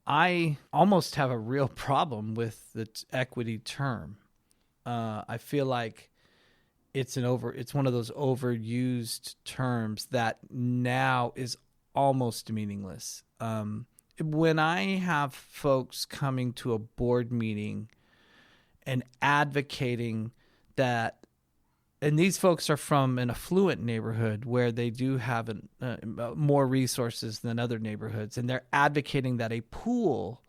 I almost have a real problem with the equity term. I feel like it's one of those overused terms that now is almost meaningless. When I have folks coming to a board meeting and advocating that, and these folks are from an affluent neighborhood where they do have more resources than other neighborhoods, and they're advocating that a pool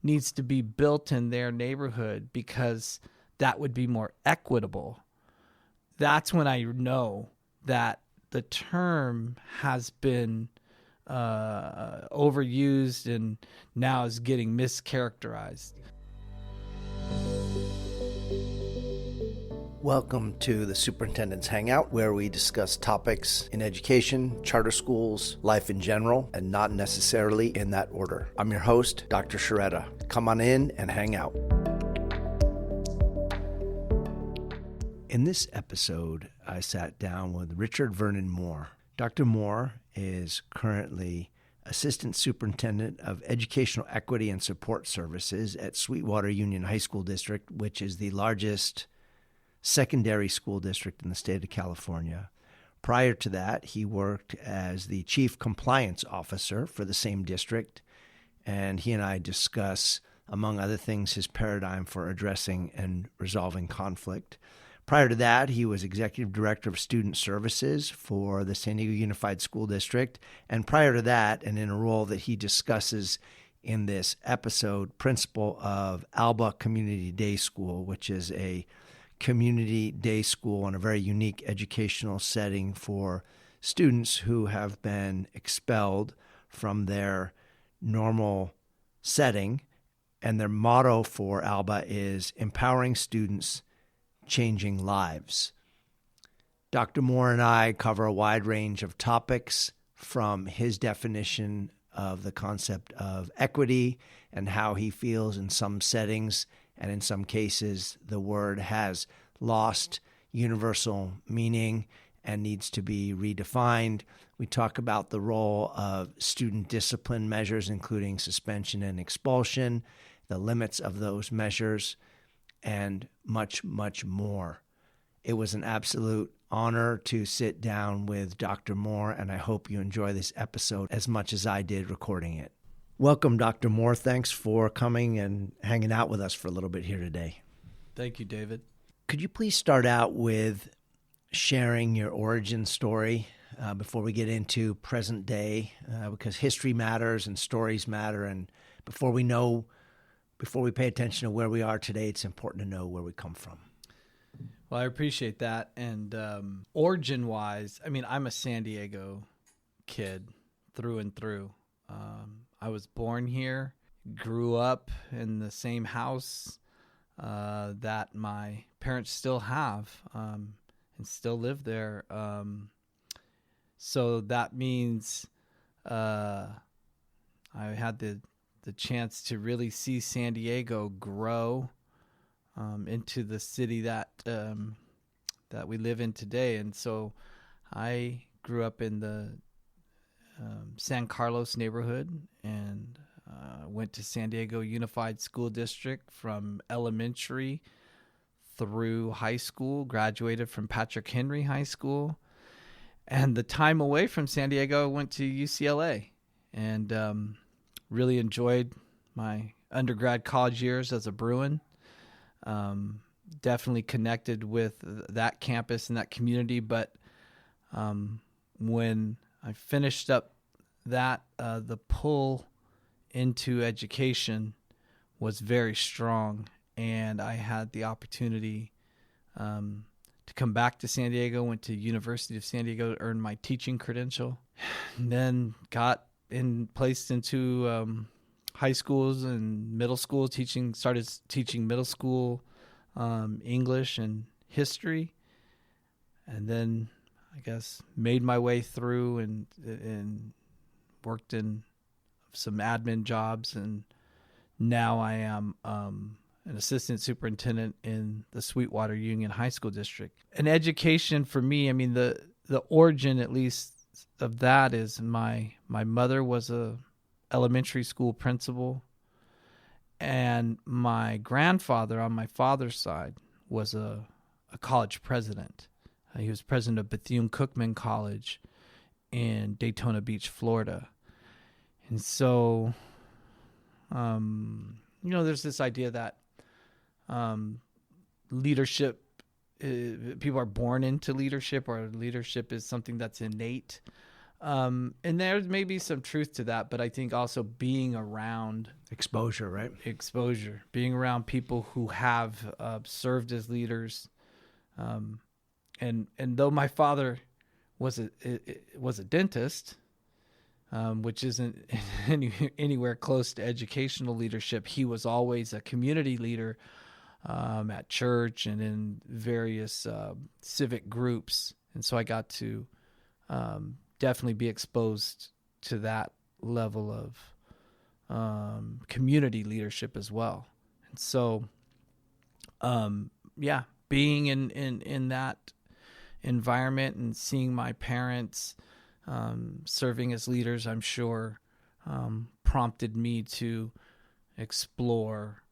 needs to be built in their neighborhood because that would be more equitable. That's when I know that the term has been overused and now is getting mischaracterized. Welcome to the Superintendent's Hangout, where we discuss topics in education, charter schools, life in general, and not necessarily in that order. I'm your host, Dr. Sharetta. Come on in and hang out. In this episode, I sat down with Richard Vernon Moore. Dr. Moore is currently Assistant Superintendent of Educational Equity and Support Services at Sweetwater Union High School District, which is the largest secondary school district in the state of California. Prior to that, he worked as the Chief Compliance Officer for the same district, and he and I discuss, among other things, his paradigm for addressing and resolving conflict. Prior to that, he was Executive Director of Student Services for the San Diego Unified School District, and prior to that, and in a role that he discusses in this episode, Principal of Alba Community Day School, which is a community day school in a very unique educational setting for students who have been expelled from their normal setting. And their motto for Alba is empowering students, changing lives. Dr. Moore and I cover a wide range of topics, from his definition of the concept of equity and how he feels in some settings and in some cases, the word has lost universal meaning and needs to be redefined. We talk about the role of student discipline measures, including suspension and expulsion, the limits of those measures, and much, much more. It was an absolute honor to sit down with Dr. Moore, and I hope you enjoy this episode as much as I did recording it. Welcome, Dr. Moore. Thanks for coming and hanging out with us for a little bit here today. Thank you, David. Could you please start out with sharing your origin story before we get into present day? Because history matters and stories matter, and before we pay attention to where we are today, it's important to know where we come from. Well, I appreciate that. And origin-wise, I'm a San Diego kid through and through. I was born here, grew up in the same house that my parents still have and still live there. So that means I had the chance to really see San Diego grow into the city that we live in today. And so I grew up in the San Carlos neighborhood and went to San Diego Unified School District from elementary through high school, graduated from Patrick Henry High School. And the time away from San Diego, I went to UCLA and really enjoyed my undergrad college years as a Bruin. Definitely connected with that campus and that community. But when I finished up that, the pull into education was very strong, and I had the opportunity to come back to San Diego, went to University of San Diego to earn my teaching credential, and then got placed into high schools and middle school, started teaching middle school English and history, and then I guess made my way through and worked in some admin jobs, and now I am an assistant superintendent in the Sweetwater Union High School District. And education for me, the origin at least of that is my mother was a elementary school principal And my grandfather on my father's side was a college president. He was president of Bethune-Cookman College in Daytona Beach, Florida. And so, there's this idea that leadership, people are born into leadership, or leadership is something that's innate. And there may be some truth to that, but I think also being around exposure, right? Being around people who have served as leaders. And though my father was a dentist, which isn't anywhere close to educational leadership, he was always a community leader at church and in various civic groups. And so I got to definitely be exposed to that level of community leadership as well. And so, being in that environment and seeing my parents serving as leaders, I'm sure, prompted me to explore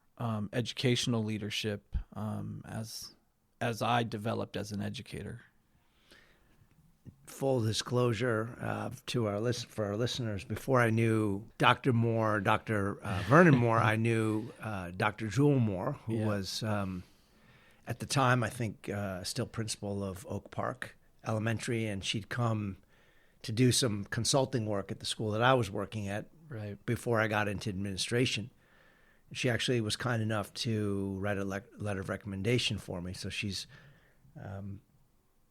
educational leadership as I developed as an educator. Full disclosure for our listeners, before I knew Dr. Moore, Dr. Vernon Moore, I knew Dr. Jewel Moore, who was at the time, I think, still principal of Oak Park Elementary, and she'd come to do some consulting work at the school that I was working at before I got into administration. She actually was kind enough to write a letter of recommendation for me. So she's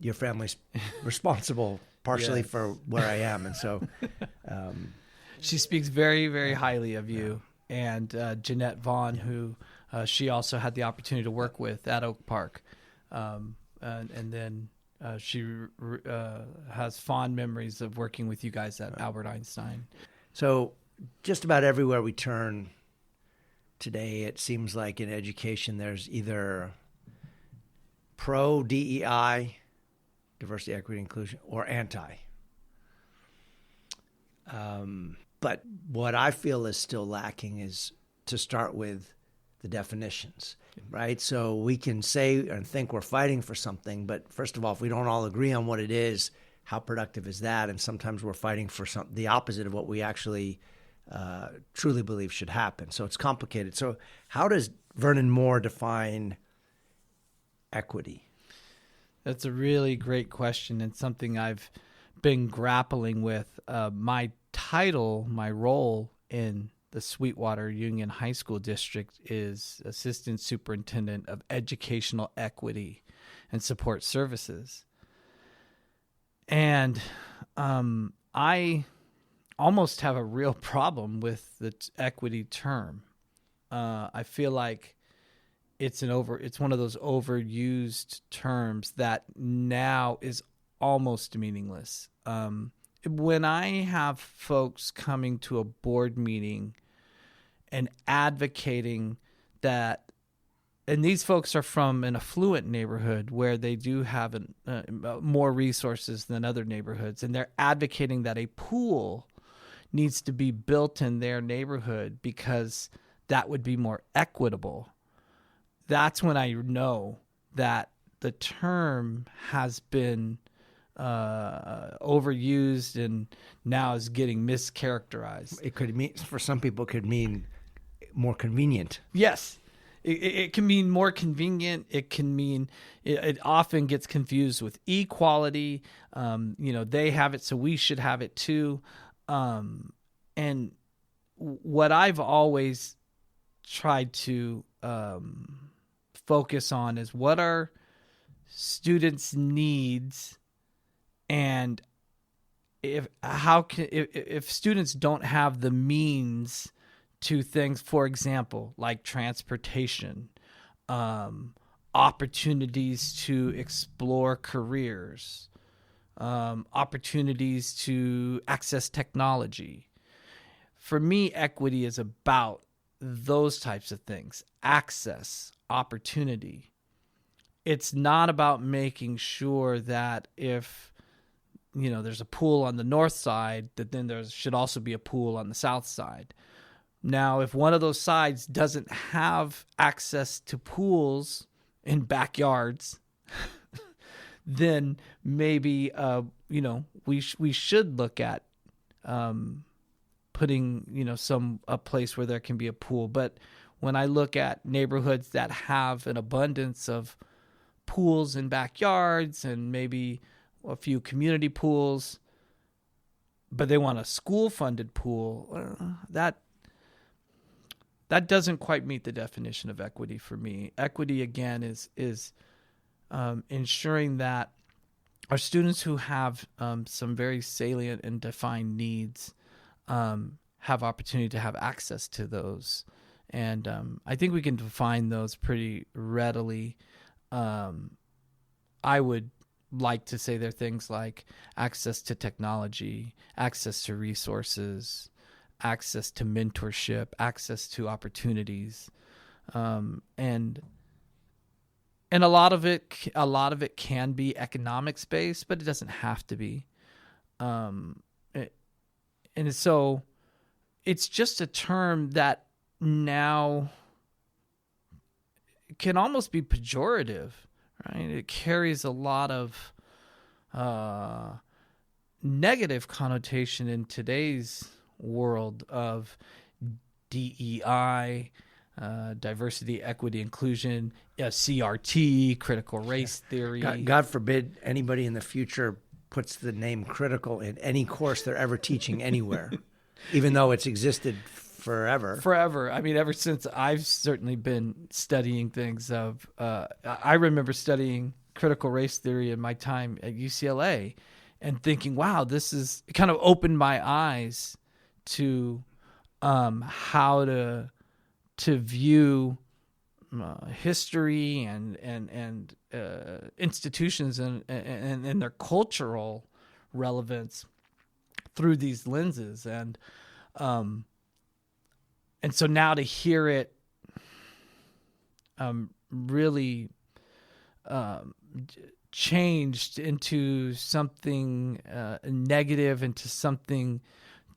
your family's responsible partially for where I am. And so she speaks very, very highly of you. And Jeanette Vaughn, who she also had the opportunity to work with at Oak Park. And then she has fond memories of working with you guys at Albert Einstein. So just about everywhere we turn today, it seems like in education there's either pro-DEI, diversity, equity, inclusion, or anti. But what I feel is still lacking is to start with the definitions, right? So we can say and think we're fighting for something, but first of all, if we don't all agree on what it is, how productive is that? And sometimes we're fighting for the opposite of what we actually truly believe should happen. So it's complicated. So how does Vernon Moore define equity? That's a really great question, and something I've been grappling with. My title, my role in the Sweetwater Union High School District is Assistant Superintendent of Educational Equity and Support Services. And I almost have a real problem with the equity term. I feel like it's one of those overused terms that now is almost meaningless. When I have folks coming to a board meeting and advocating that, and these folks are from an affluent neighborhood where they do have more resources than other neighborhoods, and they're advocating that a pool needs to be built in their neighborhood because that would be more equitable. That's when I know that the term has been overused and now is getting mischaracterized. It could mean, for some people, it could mean more convenient. Yes. It can mean more convenient. It can mean it often gets confused with equality. They have it, so we should have it too. And what I've always tried to focus on is what are students' needs, and if students don't have the means to things, for example, like transportation, opportunities to explore careers, opportunities to access technology. For me, equity is about those types of things: access, opportunity. It's not about making sure that if there's a pool on the north side, that then there should also be a pool on the south side. Now, if one of those sides doesn't have access to pools in backyards, then maybe we should look at putting a place where there can be a pool. But when I look at neighborhoods that have an abundance of pools in backyards and maybe a few community pools, but they want a school-funded pool, that doesn't quite meet the definition of equity for me. Equity, again, is ensuring that our students who have some very salient and defined needs have opportunity to have access to those. And I think we can define those pretty readily. I would like to say they're things like access to technology, access to resources, access to mentorship, access to opportunities, and a lot of it can be economics based, but it doesn't have to be. And so it's just a term that now can almost be pejorative, right? It carries a lot of negative connotation in today's world of DEI, diversity, equity, inclusion, CRT, critical race theory. God forbid anybody in the future puts the name critical in any course they're ever teaching anywhere, even though it's existed forever. Forever. I mean, ever since I've certainly been studying things of, I remember studying critical race theory in my time at UCLA and thinking, wow, this is, it kind of opened my eyes to how to view history and institutions and their cultural relevance through these lenses. And so now to hear it really changed into something negative, into something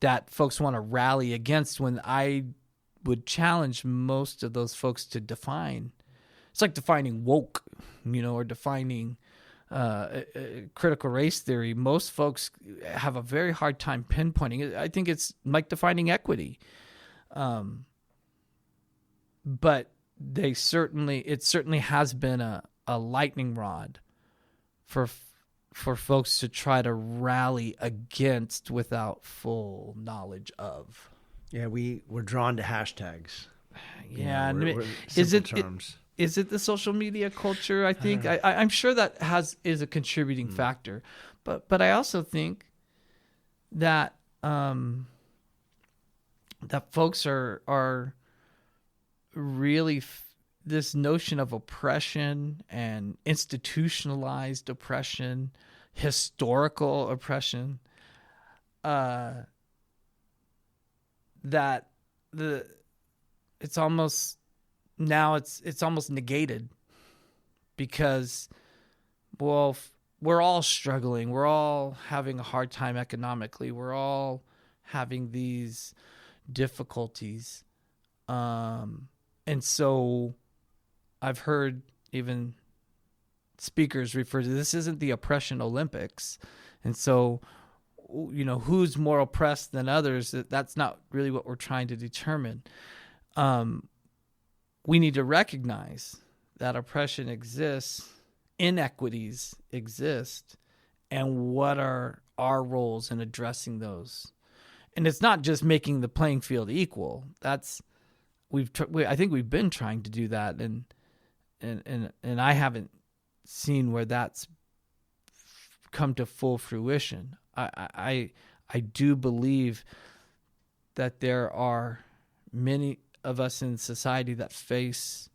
that folks want to rally against, when I would challenge most of those folks to define. It's like defining woke, or defining critical race theory. Most folks have a very hard time pinpointing it. I think it's like defining equity. But it certainly has been a lightning rod for folks to try to rally against without full knowledge of. Yeah, we're drawn to hashtags. Yeah, we're terms. Is it the social media culture? I think I'm sure that is a contributing factor, but I also think that that folks are really this notion of oppression and institutionalized oppression, historical oppression, that it's almost negated, because, well, we're all struggling, we're all having a hard time economically, we're all having these difficulties, and so I've heard even speakers refer to this isn't the oppression Olympics, and so who's more oppressed than others. That's not really what we're trying to determine. We need to recognize that oppression exists, inequities exist, and what are our roles in addressing those. And it's not just making the playing field equal. I think we've been trying to do that, and I haven't seen where that's come to full fruition. I do believe that there are many of us in society that face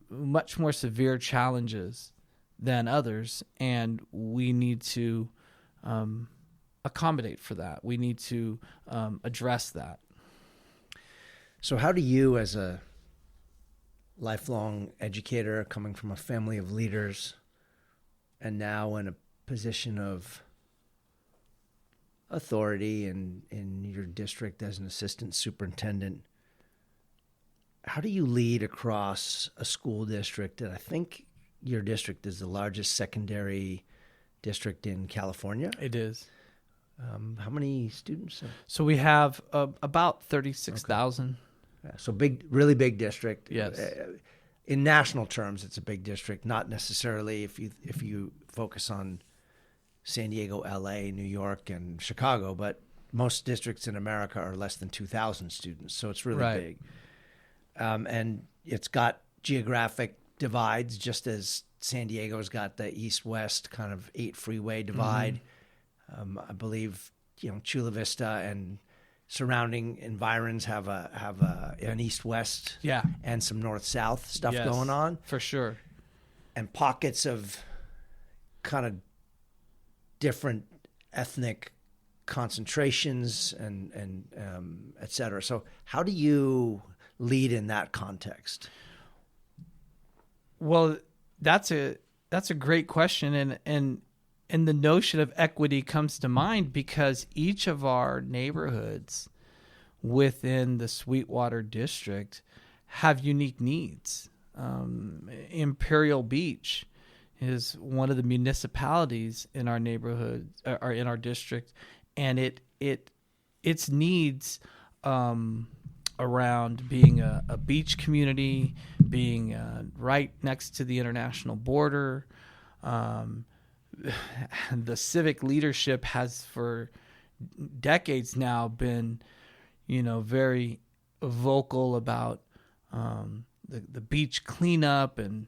much more severe challenges than others, and we need to accommodate for that. We need to address that. So how do you, as a lifelong educator coming from a family of leaders and now in a position of authority in your district as an assistant superintendent, how do you lead across a school district? And I think your district is the largest secondary district in California. It is. How many students? So we have about 36,000. Okay. Yeah, so big, really big district. Yes. In national terms, it's a big district. Not necessarily if you focus on San Diego, LA, New York, and Chicago, but most districts in America are less than 2,000 students. So it's really big. And it's got geographic divides, just as San Diego's got the east-west kind of 8 freeway divide. I believe Chula Vista and surrounding environs have an east-west and some north-south stuff going on. For sure. And pockets of kind of different ethnic concentrations and et cetera. So how do you lead in that context? Well, that's a great question, and the notion of equity comes to mind because each of our neighborhoods within the Sweetwater district have unique needs. Imperial Beach is one of the municipalities in our neighborhood or in our district, and its needs around being a beach community, being right next to the international border. The civic leadership has for decades now been, very vocal about the beach cleanup and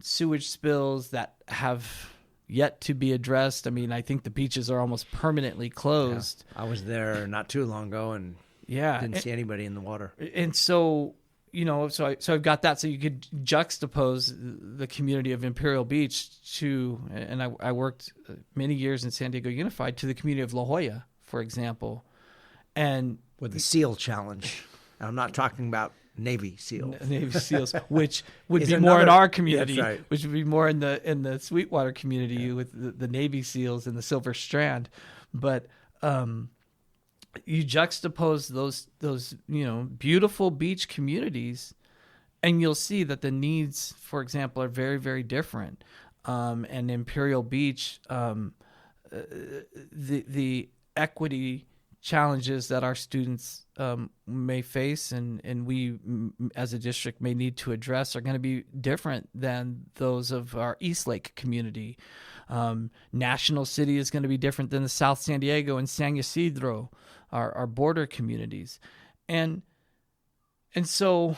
sewage spills that have yet to be addressed. I mean, I think the beaches are almost permanently closed. Yeah. I was there not too long ago and didn't see anybody in the water. And so, so I've got that. So you could juxtapose the community of Imperial Beach to, and I worked many years in San Diego Unified, to the community of La Jolla, for example. And with the SEAL challenge. I'm not talking about Navy SEALs. Navy SEALs, which would be more in our community, that's right. Which would be more in the Sweetwater community with the Navy SEALs and the Silver Strand. But you juxtapose those beautiful beach communities, and you'll see that the needs, for example, are very, very different. And Imperial Beach, the equity challenges that our students may face and we as a district may need to address are going to be different than those of our East Lake community. National City is going to be different than the South San Diego and San Ysidro, our border communities. And so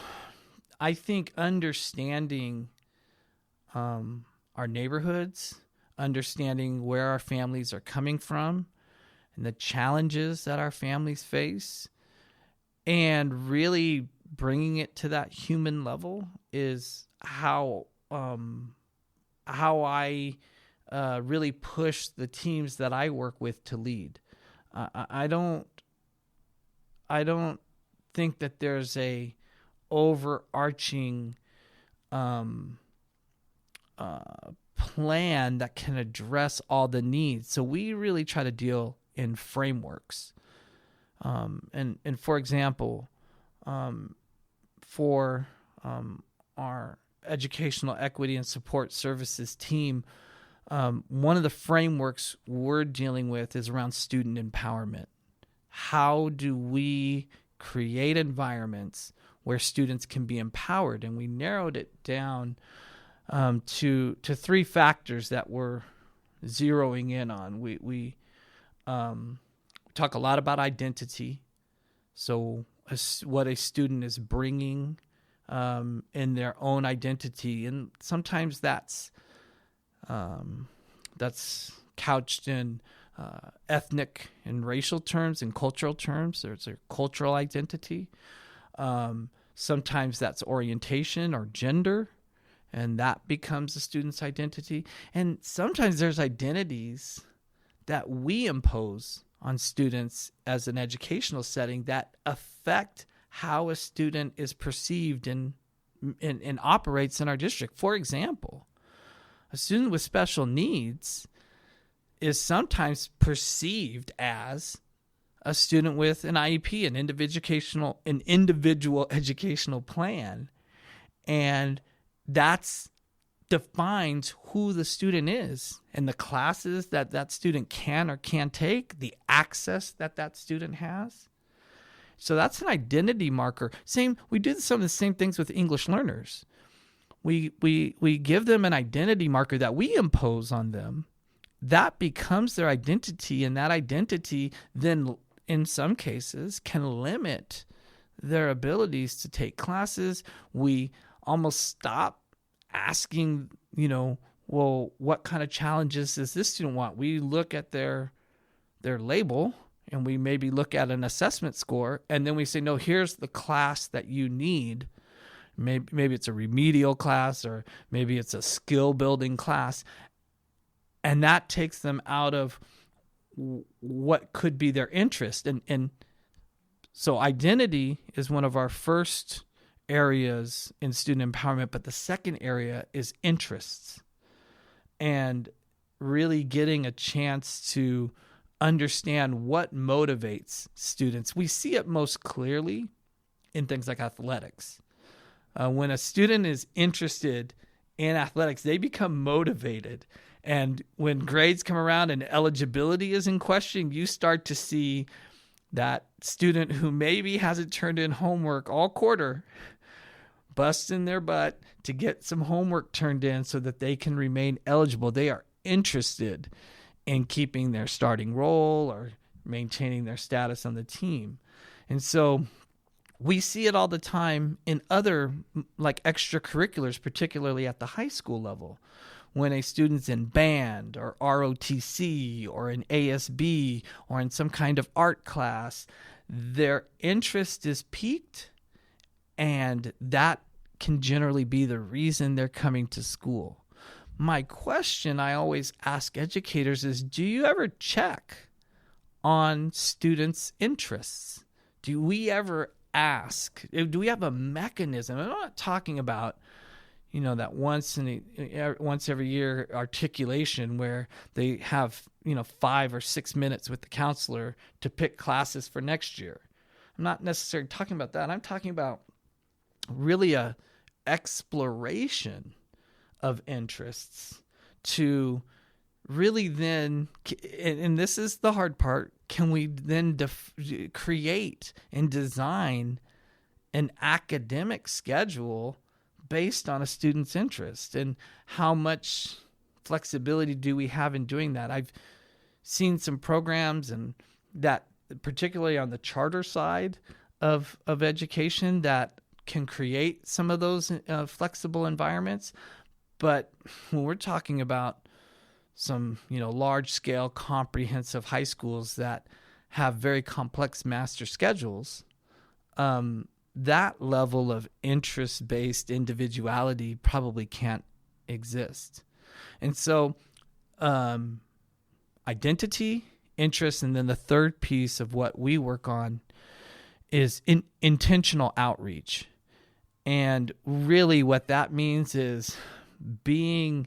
I think understanding our neighborhoods, understanding where our families are coming from, and the challenges that our families face, and really bringing it to that human level is how I really push the teams that I work with to lead. I don't think that there's a overarching plan that can address all the needs. So we really try to deal in frameworks. And for example, for our educational equity and support services team, one of the frameworks we're dealing with is around student empowerment. How do we create environments where students can be empowered? And we narrowed it down to 3 factors that we're zeroing in on. We talk a lot about identity. So what a student is bringing in their own identity. And sometimes that's couched in ethnic and racial terms and cultural terms. There's a cultural identity. Sometimes that's orientation or gender, and that becomes a student's identity. And sometimes there's identities that we impose on students as an educational setting that affect how a student is perceived and operates in our district. For example, a student with special needs is sometimes perceived as a student with an IEP, an individual educational plan. And that's defines who the student is and the classes that student can or can't take, the access that student has. So that's an identity marker. We do some of the same things with English learners. We give them an identity marker that we impose on them. That becomes their identity, and that identity then, in some cases, can limit their abilities to take classes. We almost stop asking, well, what kind of challenges does this student want? We look at their label, and we maybe look at an assessment score, and then we say, no, here's the class that you need. Maybe it's a remedial class, or maybe it's a skill building class. And that takes them out of what could be their interest. And so identity is one of our first areas in student empowerment, but the second area is interests. And really getting a chance to understand what motivates students. We see it most clearly in things like athletics. When a student is interested in athletics, they become motivated. And when grades come around and eligibility is in question, you start to see that student who maybe hasn't turned in homework all quarter, busting their butt to get some homework turned in so that they can remain eligible. They are interested in keeping their starting role or maintaining their status on the team. And so we see it all the time in other like extracurriculars, particularly at the high school level. When a student's in band or ROTC or in ASB or in some kind of art class, their interest is piqued, and that can generally be the reason they're coming to school. My question I always ask educators is, do you ever check on students' interests? Do we ever ask? Do we have a mechanism? I'm not talking about that once every year articulation where they have 5 or 6 minutes with the counselor to pick classes for next year. I'm not necessarily talking about that. I'm talking about really a exploration of interests to really then, and this is the hard part, can we then create and design an academic schedule based on a student's interest, and how much flexibility do we have in doing that? I've seen some programs, and that particularly on the charter side of education, that can create some of those flexible environments. But when we're talking about some large scale comprehensive high schools that have very complex master schedules, that level of interest-based individuality probably can't exist. And so identity, interest, and then the third piece of what we work on is intentional outreach. And really what that means is being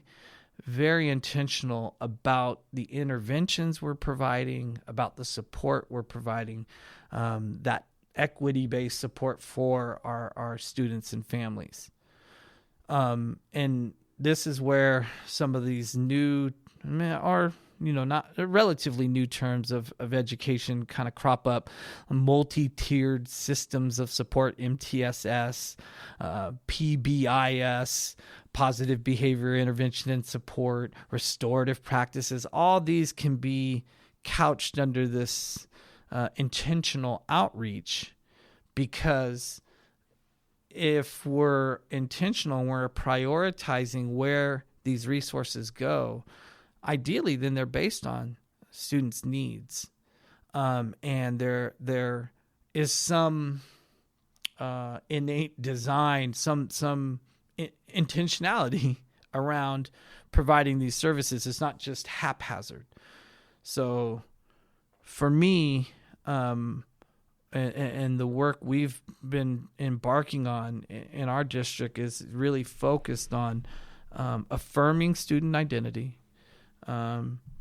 very intentional about the interventions we're providing, about the support we're providing, that equity-based support for our students and families. And this is where some of these new are, not relatively new terms of education kind of crop up. Multi-tiered systems of support, MTSS, PBIS, positive behavior intervention and support, restorative practices. All these can be couched under this intentional outreach, because if we're intentional and we're prioritizing where these resources go, ideally then they're based on students' needs, and there is some innate design, some intentionality around providing these services. It's not just haphazard. So for me, and the work we've been embarking on in our district is really focused on affirming student identity,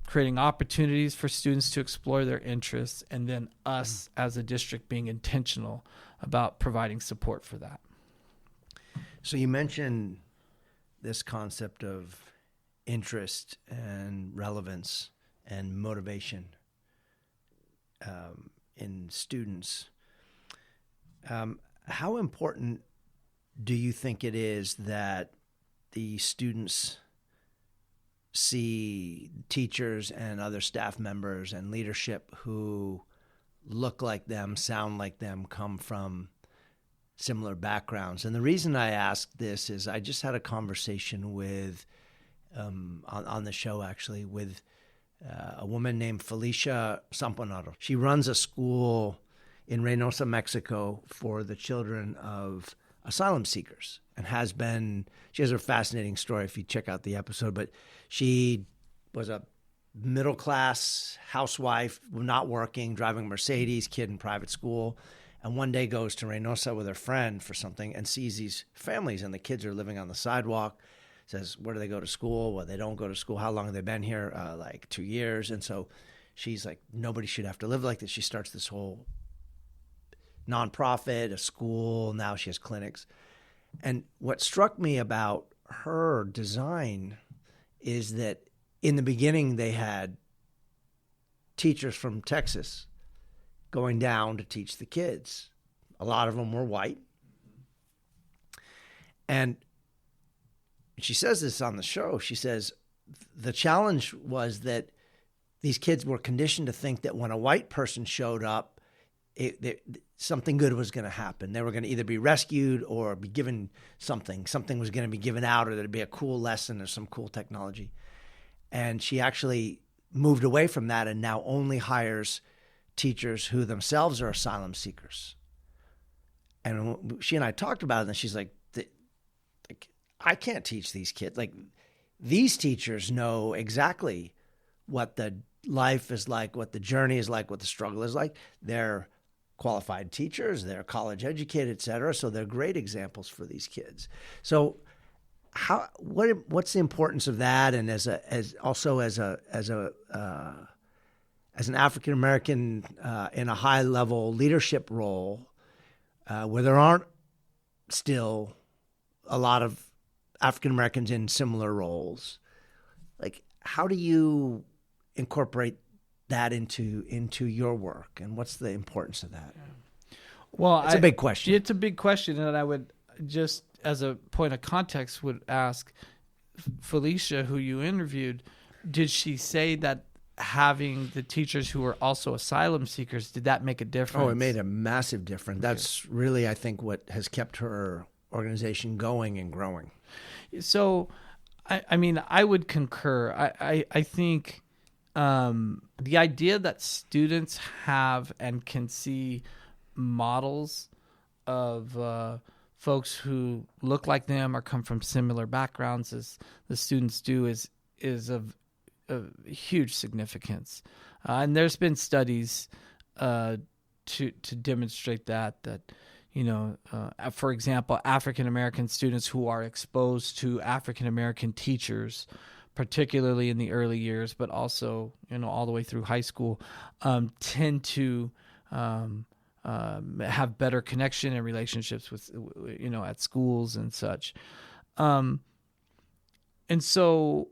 creating opportunities for students to explore their interests, and then us as a district being intentional about providing support for that. So you mentioned this concept of interest and relevance and motivation in students. How important do you think it is that the students see teachers and other staff members and leadership who look like them, sound like them, come from similar backgrounds? And the reason I ask this is I just had a conversation with, on the show actually, with a woman named Felicia Samponaro. She runs a school in Reynosa, Mexico for the children of asylum seekers, and she has a fascinating story if you check out the episode, but she was a middle-class housewife, not working, driving a Mercedes, kid in private school, and one day goes to Reynosa with her friend for something and sees these families, and the kids are living on the sidewalk, says, where do they go to school? Well, they don't go to school. How long have they been here? Like 2 years. And so she's like, nobody should have to live like this. She starts this whole nonprofit, a school. Now she has clinics. And what struck me about her design is that in the beginning they had teachers from Texas going down to teach the kids. A lot of them were white. And she says this on the show. She says the challenge was that these kids were conditioned to think that when a white person showed up, something good was going to happen. They were going to either be rescued or be given something. Something was going to be given out, or there'd be a cool lesson or some cool technology. And she actually moved away from that and now only hires teachers who themselves are asylum seekers. And she and I talked about it, and she's like, I can't teach these kids. Like, these teachers know exactly what the life is like, what the journey is like, what the struggle is like. They're qualified teachers, they're college educated, et cetera. So they're great examples for these kids. So what's the importance of that? And as an African American in a high level leadership role, where there aren't still a lot of African Americans in similar roles, like, how do you incorporate that into your work, and what's the importance of that? Well, it's a big question. It's a big question, and I would just, as a point of context, would ask Felicia, who you interviewed, did she say that having the teachers who were also asylum seekers, did that make a difference? Oh, it made a massive difference. Okay. That's really, I think, what has kept her organization going and growing. So, I mean, I would concur. I think the idea that students have and can see models of folks who look like them or come from similar backgrounds as the students do is of huge significance. And there's been studies to demonstrate that for example, African American students who are exposed to African American teachers, particularly in the early years, but also all the way through high school, tend to have better connection and relationships with at schools and such, and so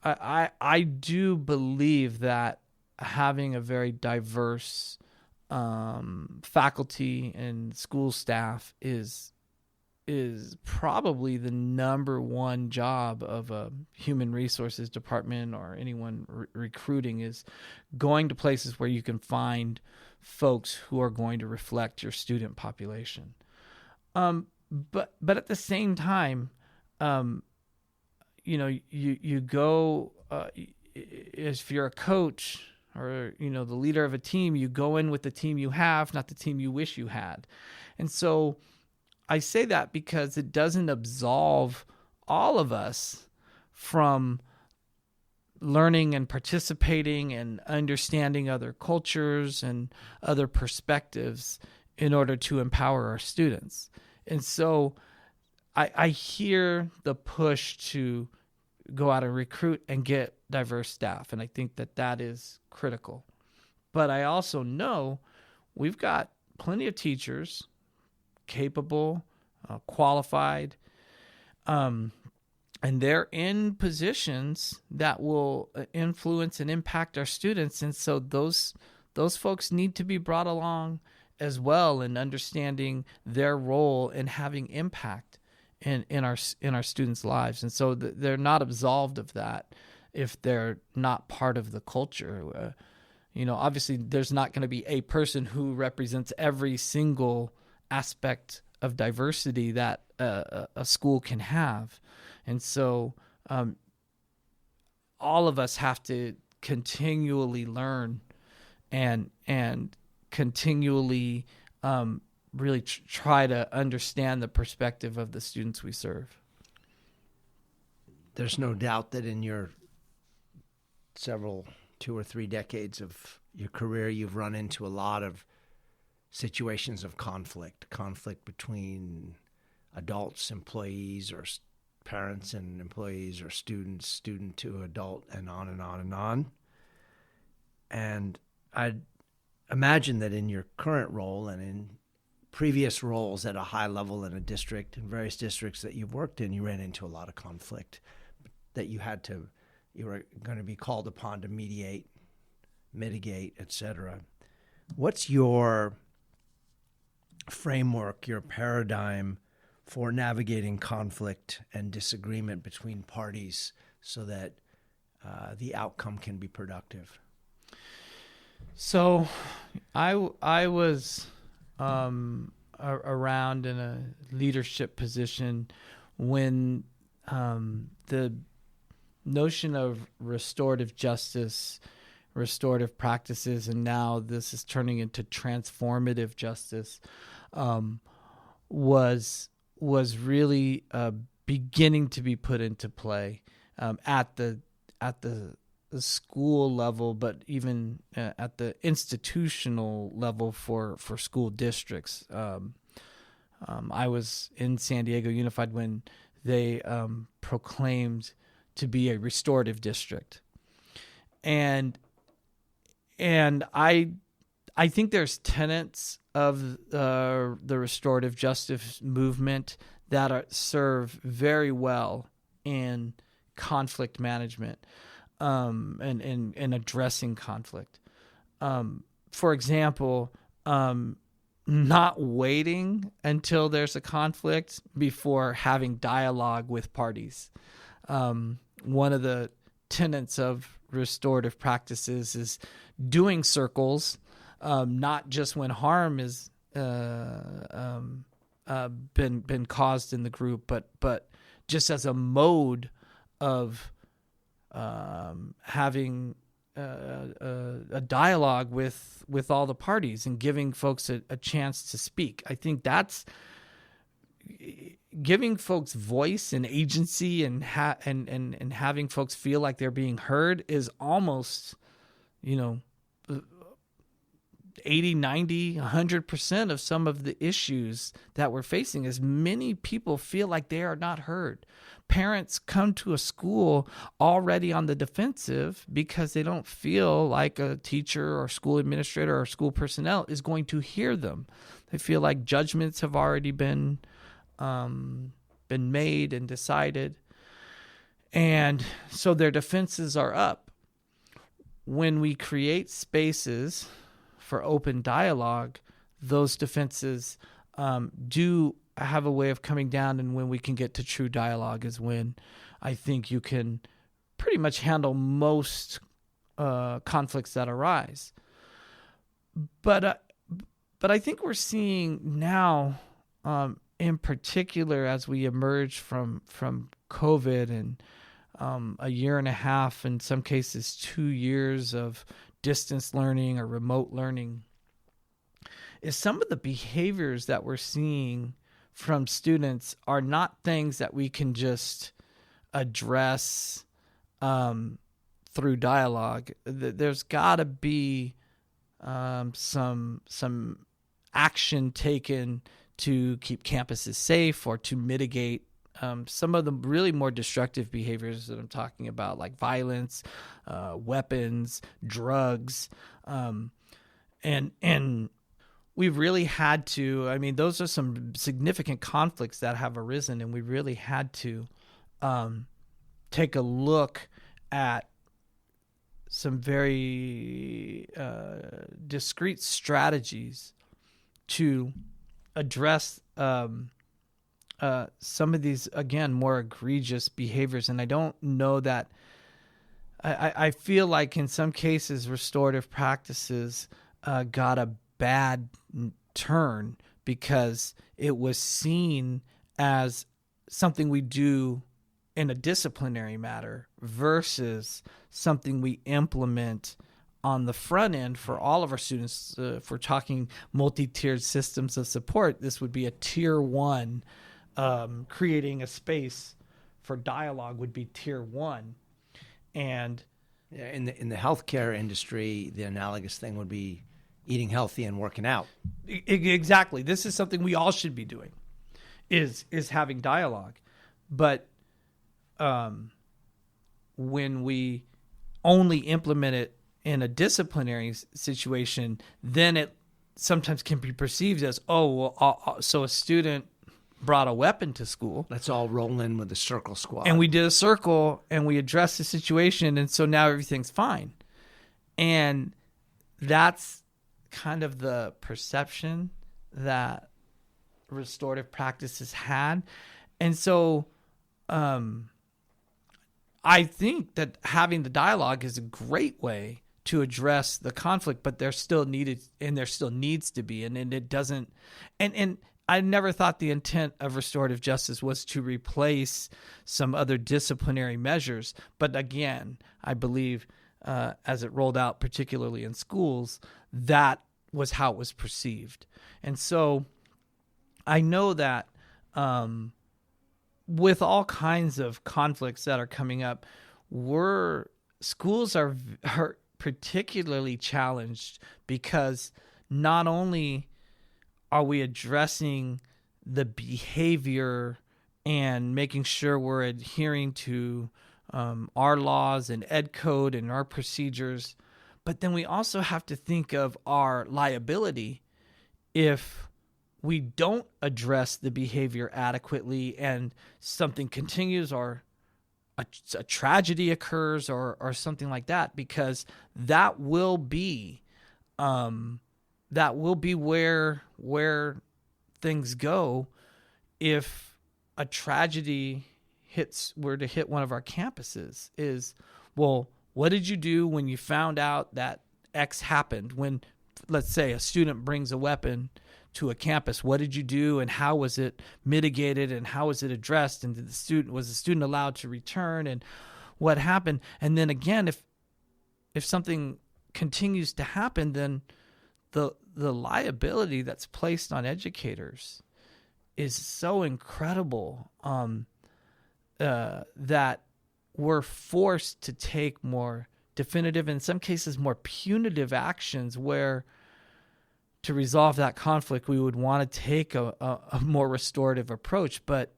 I do believe that having a very diverse faculty and school staff is probably the number one job of a human resources department or anyone recruiting, is going to places where you can find folks who are going to reflect your student population. But at the same time, you go, if you're a coach or, the leader of a team, you go in with the team you have, not the team you wish you had. And so I say that because it doesn't absolve all of us from learning and participating and understanding other cultures and other perspectives in order to empower our students. And so I hear the push to go out and recruit and get diverse staff, and I think that is critical. But I also know we've got plenty of teachers, capable, qualified, and they're in positions that will influence and impact our students. And so those folks need to be brought along as well in understanding their role in having impact in our students' lives. And so they're not absolved of that if they're not part of the culture. Obviously there's not going to be a person who represents every single aspect of diversity that a school can have. And so all of us have to continually learn and continually really try to understand the perspective of the students we serve. There's no doubt that in your 2 or 3 decades of your career, you've run into a lot of situations of conflict between adults, employees, or parents and employees, or student to adult, and on and on and on. And I'd imagine that in your current role and in previous roles at a high level in a district, in various districts that you've worked in, you ran into a lot of conflict that you were going to be called upon to mediate, mitigate, etc. What's your framework, your paradigm for navigating conflict and disagreement between parties so that the outcome can be productive? So I was around in a leadership position when the notion of restorative justice, restorative practices, and now this is turning into transformative justice, was really beginning to be put into play at the school level, but even at the institutional level for school districts. I was in San Diego Unified when they proclaimed to be a restorative district, and I think there's tenets of the restorative justice movement that serve very well in conflict management and addressing conflict. For example, not waiting until there's a conflict before having dialogue with parties. One of the tenets of restorative practices is doing circles, not just when harm is been caused in the group, but just as a mode of having a dialogue with all the parties and giving folks a chance to speak. I think that's giving folks voice and agency and having folks feel like they're being heard is almost, 80, 90, 100% of some of the issues that we're facing is many people feel like they are not heard. Parents come to a school already on the defensive because they don't feel like a teacher or school administrator or school personnel is going to hear them. They feel like judgments have already been made and decided. And so their defenses are up. When we create spaces for open dialogue, those defenses do have a way of coming down, and when we can get to true dialogue is when I think you can pretty much handle most conflicts that arise. But I think we're seeing now, in particular, as we emerge from COVID and a year and a half, in some cases 2 years of distance learning or remote learning, is some of the behaviors that we're seeing from students are not things that we can just address through dialogue. There's got to be some action taken to keep campuses safe or to mitigate some of the really more destructive behaviors that I'm talking about, like violence, weapons, drugs, and we've really had to. I mean, those are some significant conflicts that have arisen, and we really had to take a look at some very discrete strategies to address some of these, again, more egregious behaviors. And I don't know that I feel like in some cases restorative practices got a bad turn because it was seen as something we do in a disciplinary matter versus something we implement on the front end for all of our students. If we're talking multi-tiered systems of support, this would be a tier one. Creating a space for dialogue would be tier one. And in the healthcare industry, the analogous thing would be eating healthy and working out. Exactly. This is something we all should be doing, is having dialogue. But when we only implement it in a disciplinary situation, then it sometimes can be perceived as, so a student brought a weapon to school. Let's all roll in with the circle squad. And we did a circle and we addressed the situation, and so now everything's fine. And that's kind of the perception that restorative practices had. And so I think that having the dialogue is a great way to address the conflict, but there still needs to be, and it doesn't, and I never thought the intent of restorative justice was to replace some other disciplinary measures. But again, I believe as it rolled out, particularly in schools, that was how it was perceived. And so I know that with all kinds of conflicts that are coming up, schools are particularly challenged because not only are we addressing the behavior and making sure we're adhering to our laws and ed code and our procedures, but then we also have to think of our liability if we don't address the behavior adequately and something continues or a tragedy occurs or something like that, because that will be where things go if a tragedy were to hit one of our campuses. Is, well, what did you do when you found out that X happened? When, let's say, a student brings a weapon to a campus, what did you do, and how was it mitigated, and how was it addressed, and was the student allowed to return, and what happened? And then again, if something continues to happen, then the liability that's placed on educators is so incredible that we're forced to take more definitive, in some cases more punitive actions, where to resolve that conflict we would want to take a more restorative approach, but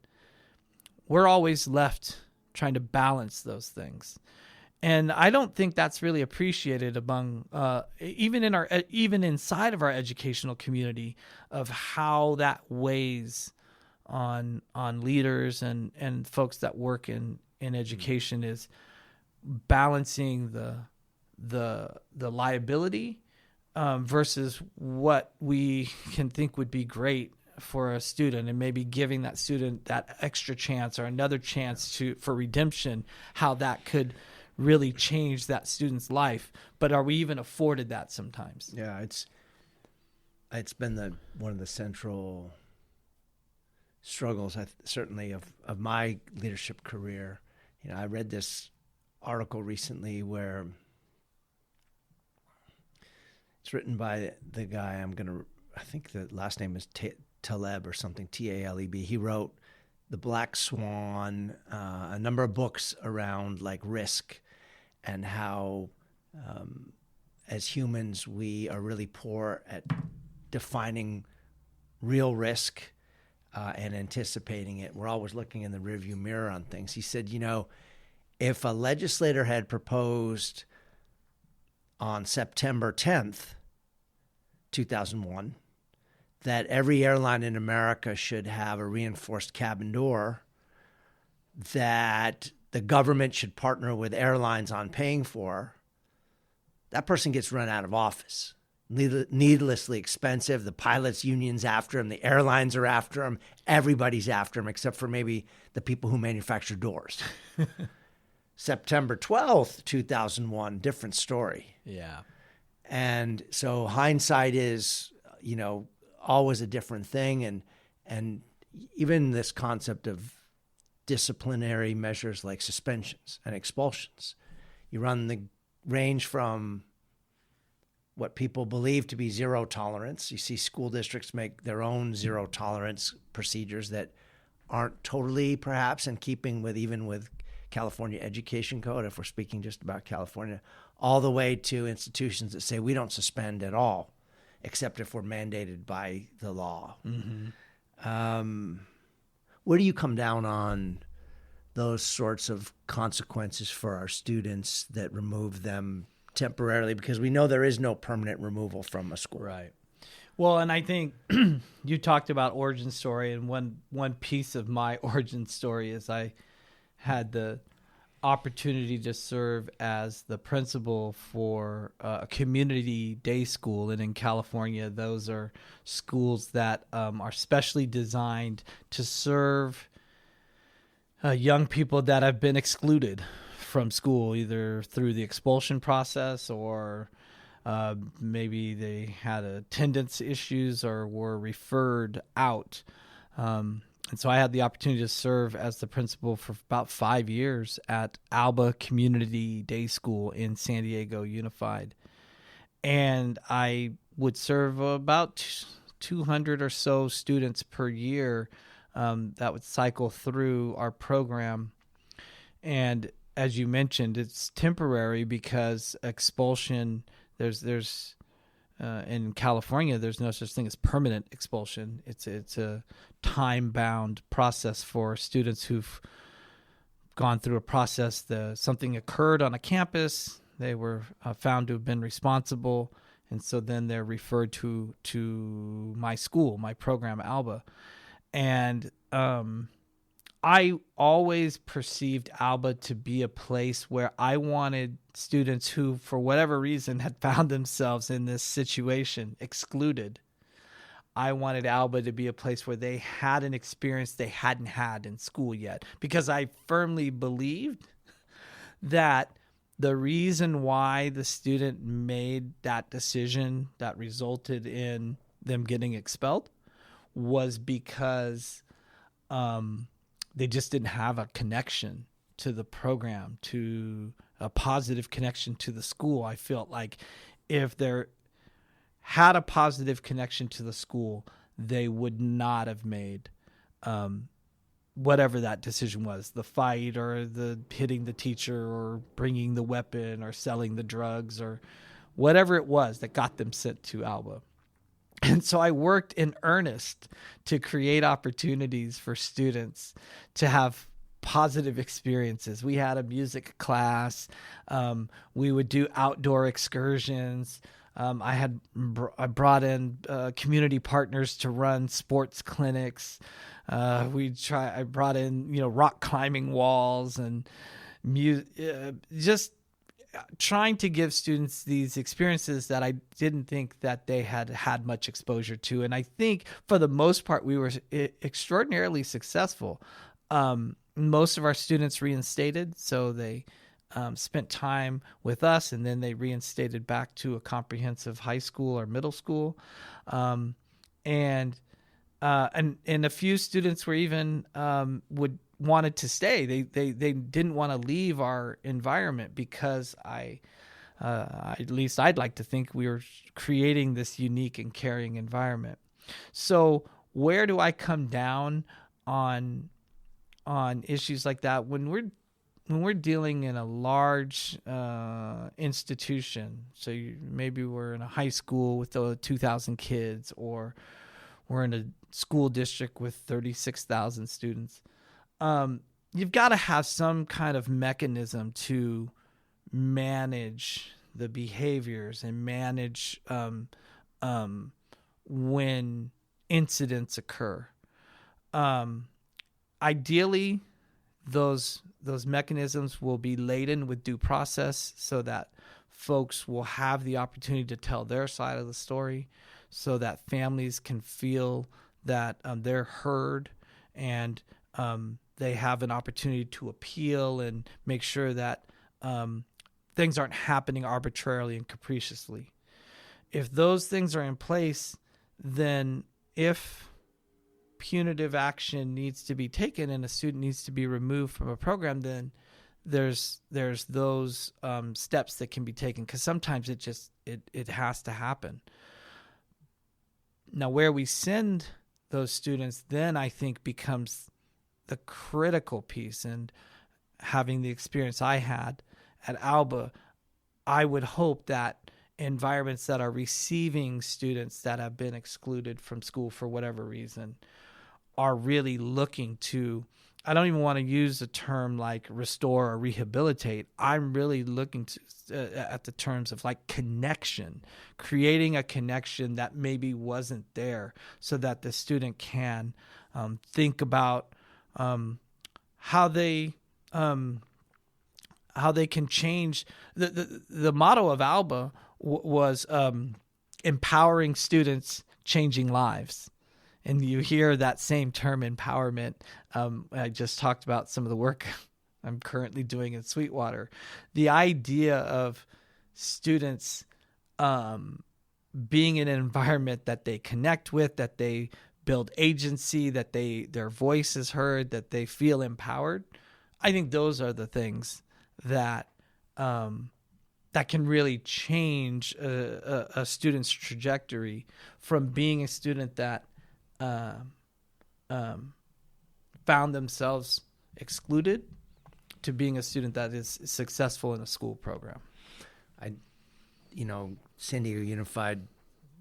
we're always left trying to balance those things. And I don't think that's really appreciated among even inside of our educational community, of how that weighs on leaders and folks that work in education, is balancing the liability versus what we can think would be great for a student, and maybe giving that student that extra chance or another chance for redemption, how that could really change that student's life. But are we even afforded that sometimes? Yeah, it's been one of the central struggles, certainly of my leadership career. I read this article recently where it's written by the guy I think the last name is Taleb or something, Taleb. He wrote The Black Swan, a number of books around like risk, and how as humans we are really poor at defining real risk, and anticipating it. We're always looking in the rearview mirror on things. He said, if a legislator had proposed on September 10th, 2001, that every airline in America should have a reinforced cabin door, that the government should partner with airlines on paying for, that person gets run out of office. Needlessly expensive. The pilots' union's after him. The airlines are after him. Everybody's after him, except for maybe the people who manufacture doors. September 12th, 2001, different story. Yeah. And so hindsight is, always a different thing. And even this concept of disciplinary measures like suspensions and expulsions, you run the range from what people believe to be zero tolerance. You see school districts make their own zero tolerance procedures that aren't totally perhaps in keeping with even with California Education Code, if we're speaking just about California, all the way to institutions that say we don't suspend at all, except if we're mandated by the law. Mm-hmm. Where do you come down on those sorts of consequences for our students that remove them temporarily? Because we know there is no permanent removal from a school. Right. Well, and I think you talked about origin story, and one piece of my origin story is I had the opportunity to serve as the principal for a community day school. And in California, those are schools that are specially designed to serve young people that have been excluded from school, either through the expulsion process or maybe they had attendance issues or were referred out. And so I had the opportunity to serve as the principal for about 5 years at Alba Community Day School in San Diego Unified. And I would serve about 200 or so students per year that would cycle through our program. And as you mentioned, it's temporary because expulsion, there's in California, there's no such thing as permanent expulsion. It's a time-bound process for students who've gone through a process. Something occurred on a campus. They were found to have been responsible, and so then they're referred to my school, my program, Alba. And I always perceived Alba to be a place where I wanted students who, for whatever reason, had found themselves in this situation, excluded. I wanted Alba to be a place where they had an experience they hadn't had in school yet, because I firmly believed that the reason why the student made that decision that resulted in them getting expelled was because they just didn't have a connection to the program, to a positive connection to the school. I felt like if they had a positive connection to the school, they would not have made whatever that decision was, the fight or the hitting the teacher or bringing the weapon or selling the drugs or whatever it was that got them sent to Alba. And so I worked in earnest to create opportunities for students to have positive experiences. We had a music class. We would do outdoor excursions. I brought in community partners to run sports clinics. I brought in rock climbing walls and just trying to give students these experiences that I didn't think that they had much exposure to. And I think for the most part, we were extraordinarily successful. Most of our students reinstated, so they spent time with us, and then they reinstated back to a comprehensive high school or middle school. And a few students were even wanted to stay. They didn't want to leave our environment because at least I'd like to think we were creating this unique and caring environment. So where do I come down on issues like that when we're dealing in a large institution? So maybe we're in a high school with 2,000 kids, or We're in a school district with 36,000 students. You've got to have some kind of mechanism to manage the behaviors and manage when incidents occur. Ideally, those mechanisms will be laden with due process so that folks will have the opportunity to tell their side of the story, so that families can feel that they're heard and they have an opportunity to appeal and make sure that things aren't happening arbitrarily and capriciously. If those things are in place, then if punitive action needs to be taken and a student needs to be removed from a program, then there's those steps that can be taken, because sometimes it has to happen. Now, where we send those students then I think becomes the critical piece. And having the experience I had at Alba, I would hope that environments that are receiving students that have been excluded from school for whatever reason are really looking to, I don't even want to use the term like restore or rehabilitate. I'm really looking to, at the terms of like connection, creating a connection that maybe wasn't there, so that the student can think about how they can change. The motto of Alba was empowering students, changing lives. And you hear that same term, empowerment. I just talked about some of the work I'm currently doing in Sweetwater. The idea of students being in an environment that they connect with, that they build agency, that their voice is heard, that they feel empowered. I think those are the things that that can really change a student's trajectory from being a student that found themselves excluded to being a student that is successful in a school program. San Diego Unified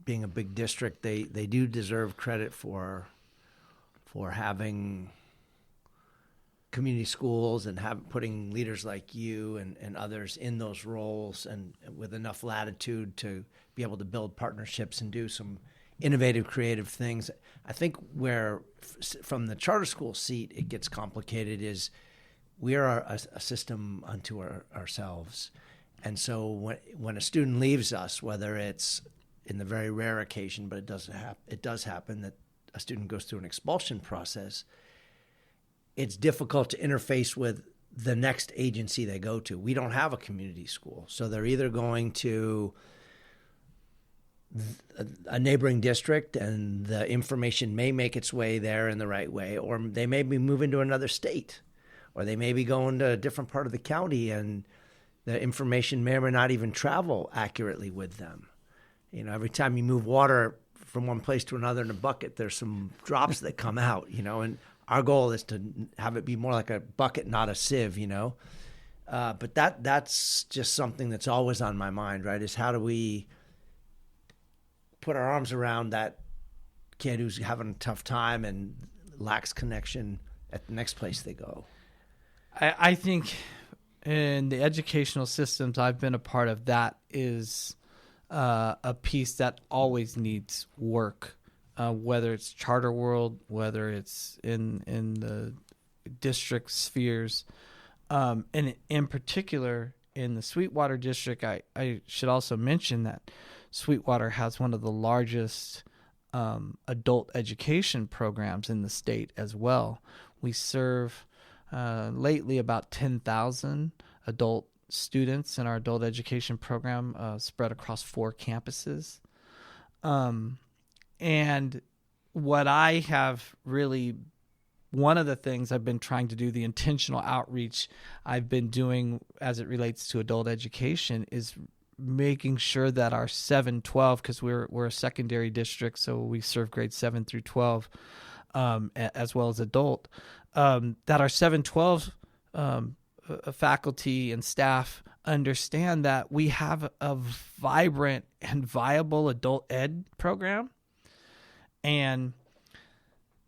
being a big district, they do deserve credit for having community schools and putting leaders like you and others in those roles, and with enough latitude to be able to build partnerships and do some innovative, creative things. I think where, from the charter school seat, it gets complicated is we are a system unto ourselves. And so when a student leaves us, whether it's in the very rare occasion, but it does happen that a student goes through an expulsion process, it's difficult to interface with the next agency they go to. We don't have a community school, so they're either going to a neighboring district and the information may make its way there in the right way, or they may be moving to another state, or they may be going to a different part of the county and the information may or may not even travel accurately with them. Every time you move water from one place to another in a bucket, there's some drops that come out, and our goal is to have it be more like a bucket, not a sieve, But that's just something that's always on my mind, right? Is how do we put our arms around that kid who's having a tough time and lacks connection at the next place they go? I think in the educational systems I've been a part of, that is a piece that always needs work. Whether it's charter world, whether it's in the district spheres, and in particular in the Sweetwater district, I should also mention that Sweetwater has one of the largest adult education programs in the state as well. We serve lately about 10,000 adult students in our adult education program, spread across 4 campuses. And what I have really, one of the things I've been trying to do, the intentional outreach I've been doing as it relates to adult education, is making sure that our 7-12, because we're a secondary district, so we serve grades 7 through 12, as well as adult, that our 7-12 faculty and staff understand that we have a vibrant and viable adult ed program. And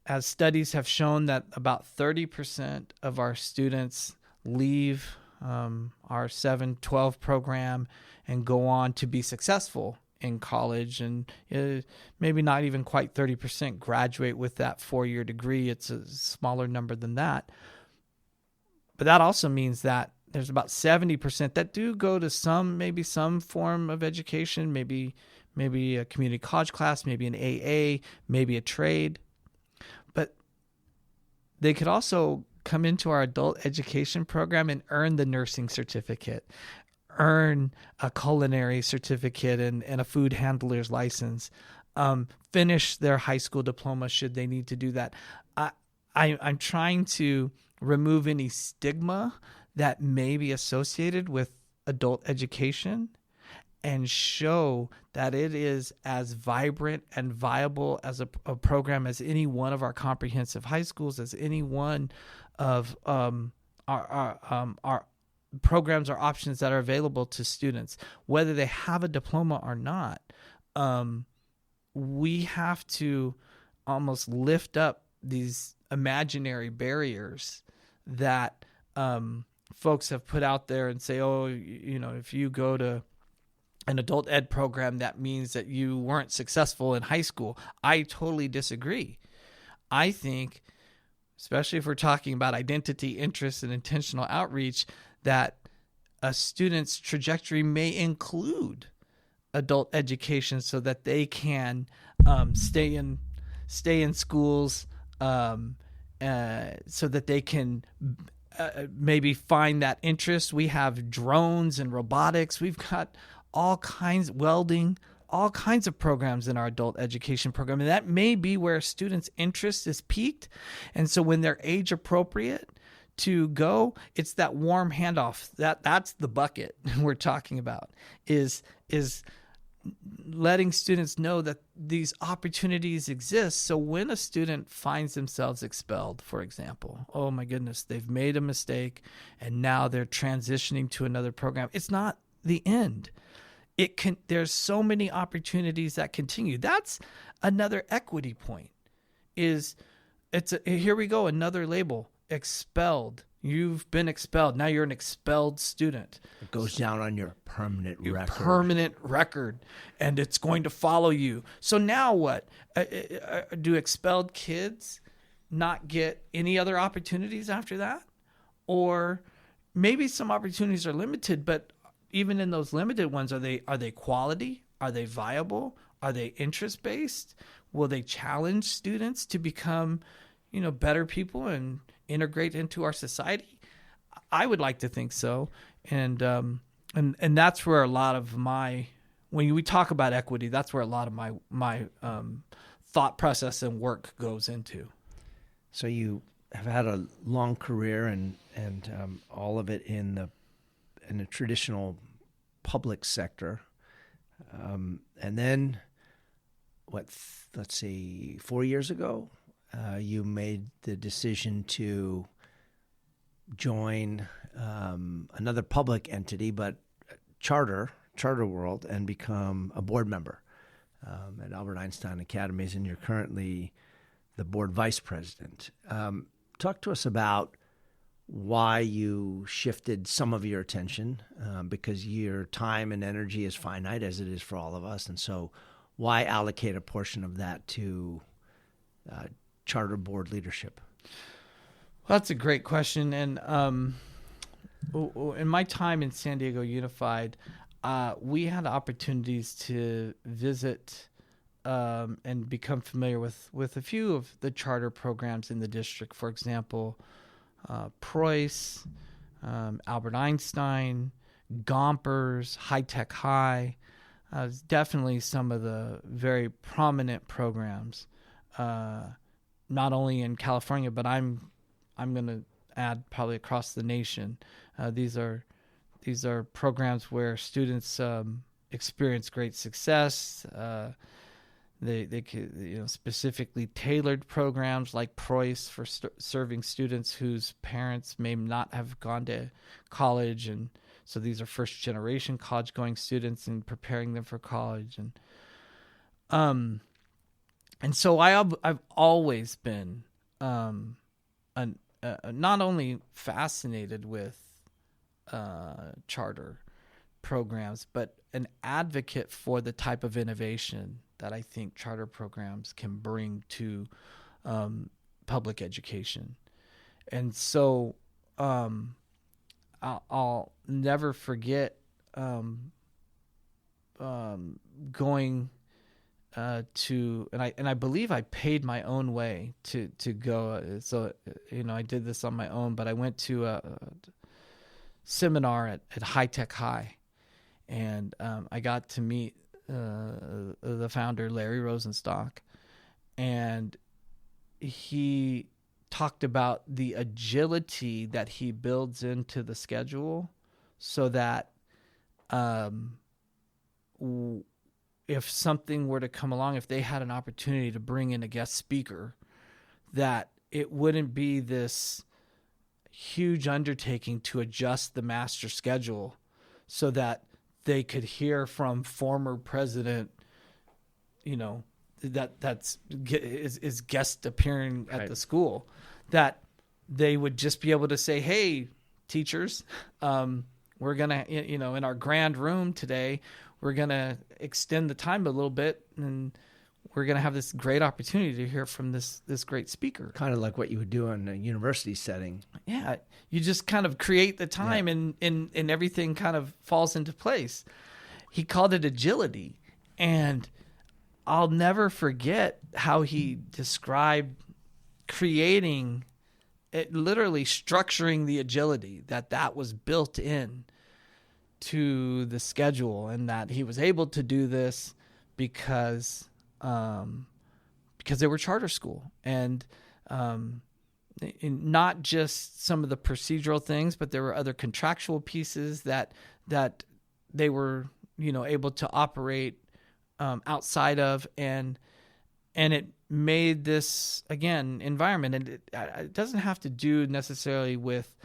as studies have shown that about 30% of our students leave our 7-12 program and go on to be successful in college, and maybe not even quite 30% graduate with that 4-year degree. It's a smaller number than that. But that also means that there's about 70% that do go to maybe some form of education, maybe a community college class, maybe an AA, maybe a trade. But they could also come into our adult education program and earn the nursing certificate, earn a culinary certificate and a food handler's license, finish their high school diploma should they need to do that. I'm trying to remove any stigma that may be associated with adult education and show that it is as vibrant and viable as a program as any one of our comprehensive high schools, as any one of our programs or options that are available to students, whether they have a diploma or not. We have to almost lift up these imaginary barriers that folks have put out there and say, oh, if you go to an adult ed program, that means that you weren't successful in high school. I totally disagree. I think, especially if we're talking about identity, interest, and intentional outreach, that a student's trajectory may include adult education so that they can stay in schools, so that they can maybe find that interest. We have drones and robotics. We've got all kinds, welding, all kinds of programs in our adult education program. And that may be where a student's interest is peaked. And so when they're age appropriate to go, it's that warm handoff. That's the bucket we're talking about, is letting students know that these opportunities exist. So when a student finds themselves expelled, for example, oh my goodness, they've made a mistake and now they're transitioning to another program. It's not the end. There's so many opportunities that continue. That's another equity point. Here we go, another label, expelled. You've been expelled. Now you're an expelled student. It goes down on your permanent record, and it's going to follow you. So now what? Do expelled kids not get any other opportunities after that? Or maybe some opportunities are limited, but even in those limited ones, are they quality? Are they viable? Are they interest-based? Will they challenge students to become, better people and integrate into our society? I would like to think so. And that's where a lot of when we talk about equity, that's where a lot of my thought process and work goes into. So you have had a long career and all of it in the traditional public sector. And then, 4 years ago, you made the decision to join another public entity, but charter world, and become a board member at Albert Einstein Academies, and you're currently the board vice president. Talk to us about why you shifted some of your attention, because your time and energy is finite, as it is for all of us. And so why allocate a portion of that to charter board leadership? Well, that's a great question. And in my time in San Diego Unified, we had opportunities to visit and become familiar with a few of the charter programs in the district. For example, Preuss, Albert Einstein, Gompers, High Tech High, definitely some of the very prominent programs, not only in California, but I'm going to add probably across the nation. These are programs where students experience great success. They specifically tailored programs like Preuss for serving students whose parents may not have gone to college, and so these are first generation college going students and preparing them for college. And And so I've always been not only fascinated with charter programs, but an advocate for the type of innovation that I think charter programs can bring to public education. And so I'll never forget going to, and I believe I paid my own way to go. So, I did this on my own, but I went to a seminar at High Tech High, and I got to meet the founder, Larry Rosenstock, and he talked about the agility that he builds into the schedule so that if something were to come along, if they had an opportunity to bring in a guest speaker, that it wouldn't be this huge undertaking to adjust the master schedule so that they could hear from former president, that's guest appearing at the school, that they would just be able to say, hey, teachers, we're going to, in our grand room today, we're going to extend the time a little bit, and we're going to have this great opportunity to hear from this great speaker. Kind of like what you would do in a university setting. Yeah. You just kind of create the time, and everything kind of falls into place. He called it agility. And I'll never forget how he described creating it, literally structuring the agility that was built in to the schedule, and that he was able to do this because they were charter school, and not just some of the procedural things, but there were other contractual pieces that they were able to operate outside of, and it made this, again, environment. And it doesn't have to do necessarily with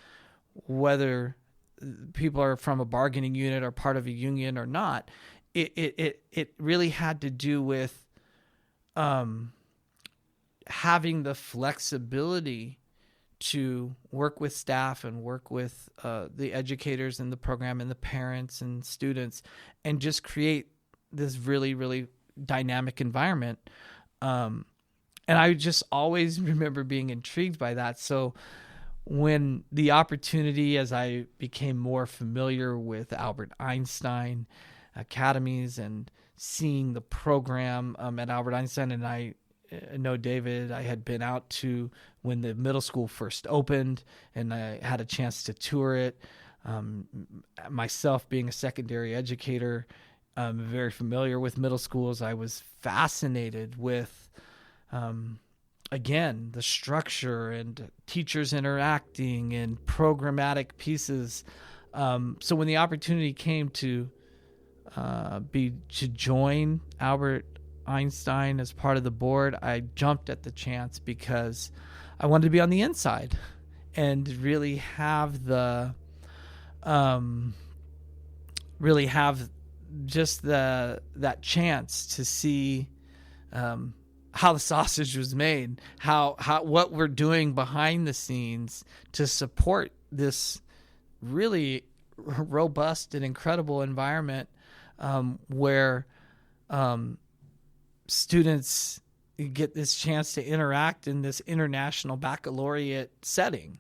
whether people are from a bargaining unit or part of a union or not. It really had to do with having the flexibility to work with staff and work with the educators in the program and the parents and students, and just create this really, really dynamic environment. And I just always remember being intrigued by that. So when the opportunity, as I became more familiar with Albert Einstein academies and seeing the program at Albert Einstein, and I know David, I had been out to when the middle school first opened, and I had a chance to tour it. Myself being a secondary educator, I'm very familiar with middle schools. I was fascinated with, again, the structure and teachers interacting and programmatic pieces. So when the opportunity came to join Albert Einstein as part of the board, I jumped at the chance because I wanted to be on the inside and really have just that chance to see how the sausage was made, how what we're doing behind the scenes to support this really robust and incredible environment where students get this chance to interact in this international baccalaureate setting.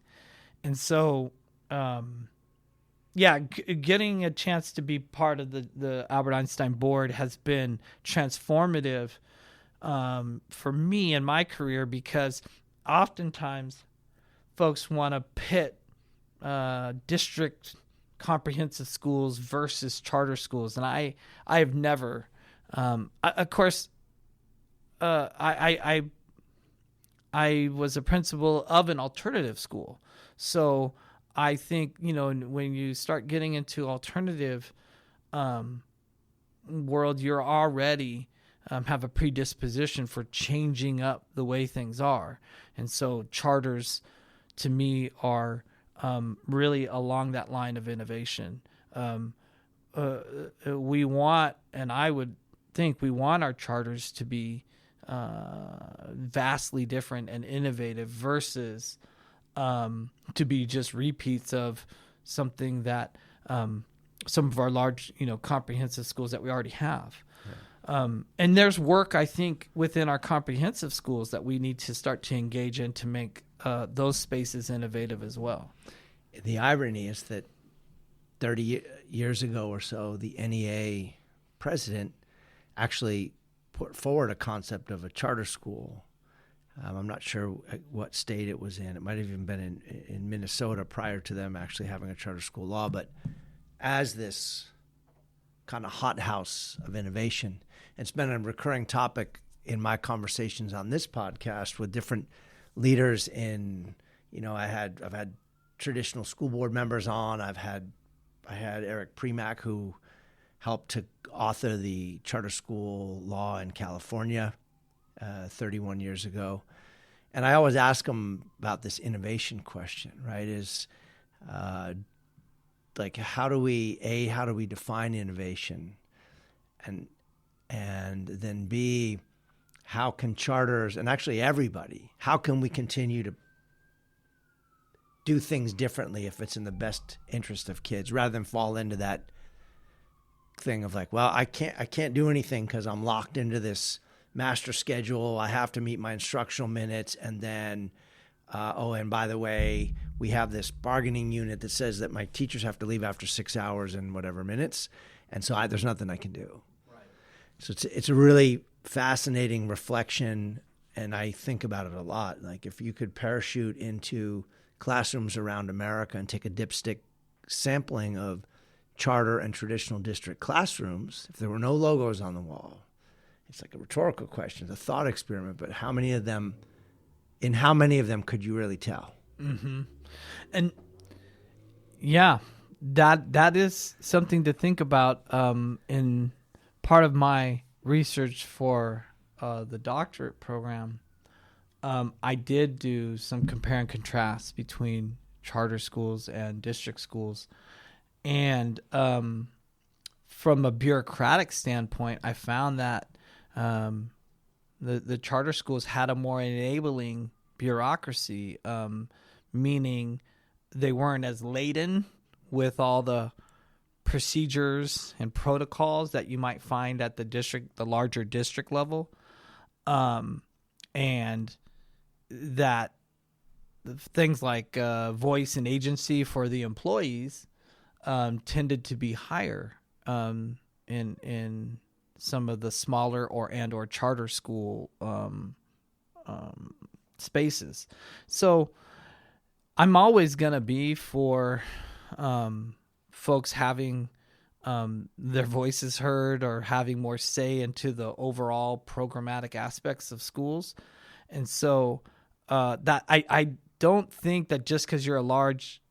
And so, getting a chance to be part of the Albert Einstein board has been transformative for me in my career, because oftentimes folks want to pit district comprehensive schools versus charter schools. And I've never, of course, I was a principal of an alternative school. So I think, when you start getting into alternative world, you're already have a predisposition for changing up the way things are. And so charters, to me, are really along that line of innovation. We want, and I would think we want our charters to be vastly different and innovative versus to be just repeats of something that some of our large, comprehensive schools that we already have. And there's work, I think, within our comprehensive schools that we need to start to engage in to make those spaces innovative as well. The irony is that 30 years ago or so, the NEA president actually put forward a concept of a charter school. I'm not sure what state it was in. It might have even been in Minnesota prior to them actually having a charter school law. But as this kind of hothouse of innovation, it's been a recurring topic in my conversations on this podcast with different leaders in, I've had traditional school board members on. I had Eric Premack, who helped to author the charter school law in California 31 years ago. And I always ask them about this innovation question, right? Is how do we define innovation? And then B, how can charters, and actually everybody, how can we continue to do things differently if it's in the best interest of kids, rather than fall into that thing of I can't do anything because I'm locked into this master schedule. I have to meet my instructional minutes, and then and by the way, we have this bargaining unit that says that my teachers have to leave after 6 hours and whatever minutes, and so there's nothing I can do. Right. So it's a really fascinating reflection, and I think about it a lot. If you could parachute into classrooms around America and take a dipstick sampling of charter and traditional district classrooms, if there were no logos on the wall, it's like a rhetorical question, it's a thought experiment, but in how many of them could you really tell? Mm-hmm. And yeah, that is something to think about. In part of my research for the doctorate program, I did do some compare and contrast between charter schools and district schools. And from a bureaucratic standpoint, I found that the charter schools had a more enabling bureaucracy, meaning they weren't as laden with all the procedures and protocols that you might find at the larger district level. And that things like voice and agency for the employees tended to be higher in some of the smaller or charter school spaces. So I'm always going to be for folks having their voices heard or having more say into the overall programmatic aspects of schools. And so that I don't think that just because you're a large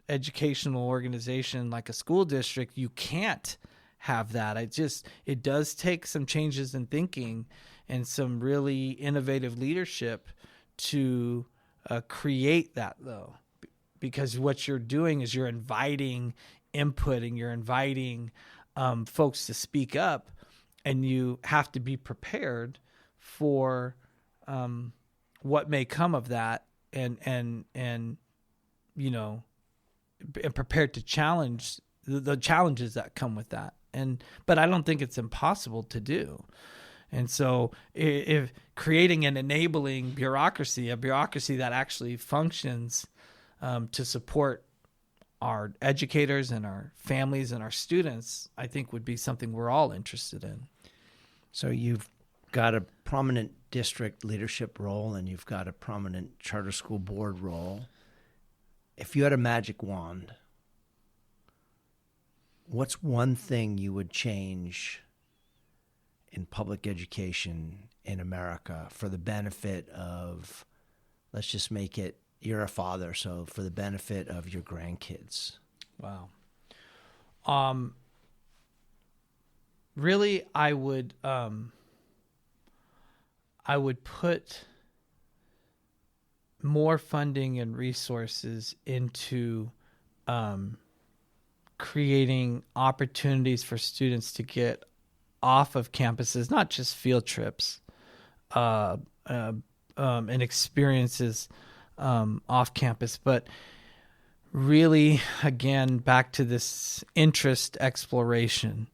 educational organization like a school district, you can't have that. It does take some changes in thinking and some really innovative leadership to create that, though, because what you're doing is you're inviting input and you're inviting folks to speak up, and you have to be prepared for what may come of that, and prepared to challenge the challenges that come with that. But I don't think it's impossible to do. And so if creating an enabling bureaucracy, a bureaucracy that actually functions to support our educators and our families and our students, I think would be something we're all interested in. So you've got a prominent district leadership role and you've got a prominent charter school board role. If you had a magic wand, what's one thing you would change in public education in America for the benefit of, let's just make it, you're a father, so for the benefit of your grandkids? Wow. Really, I would put more funding and resources into creating opportunities for students to get off of campuses, not just field trips, and experiences off campus. But really, again, back to this interest exploration.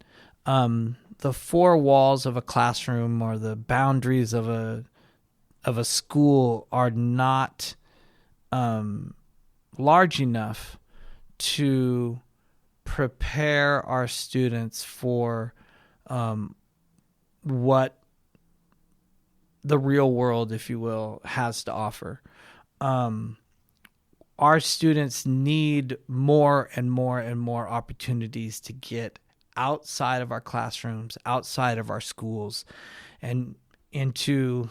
The four walls of a classroom or the boundaries of a school are not large enough to prepare our students for what the real world, if you will, has to offer. Our students need more and more and more opportunities to get outside of our classrooms, outside of our schools, and into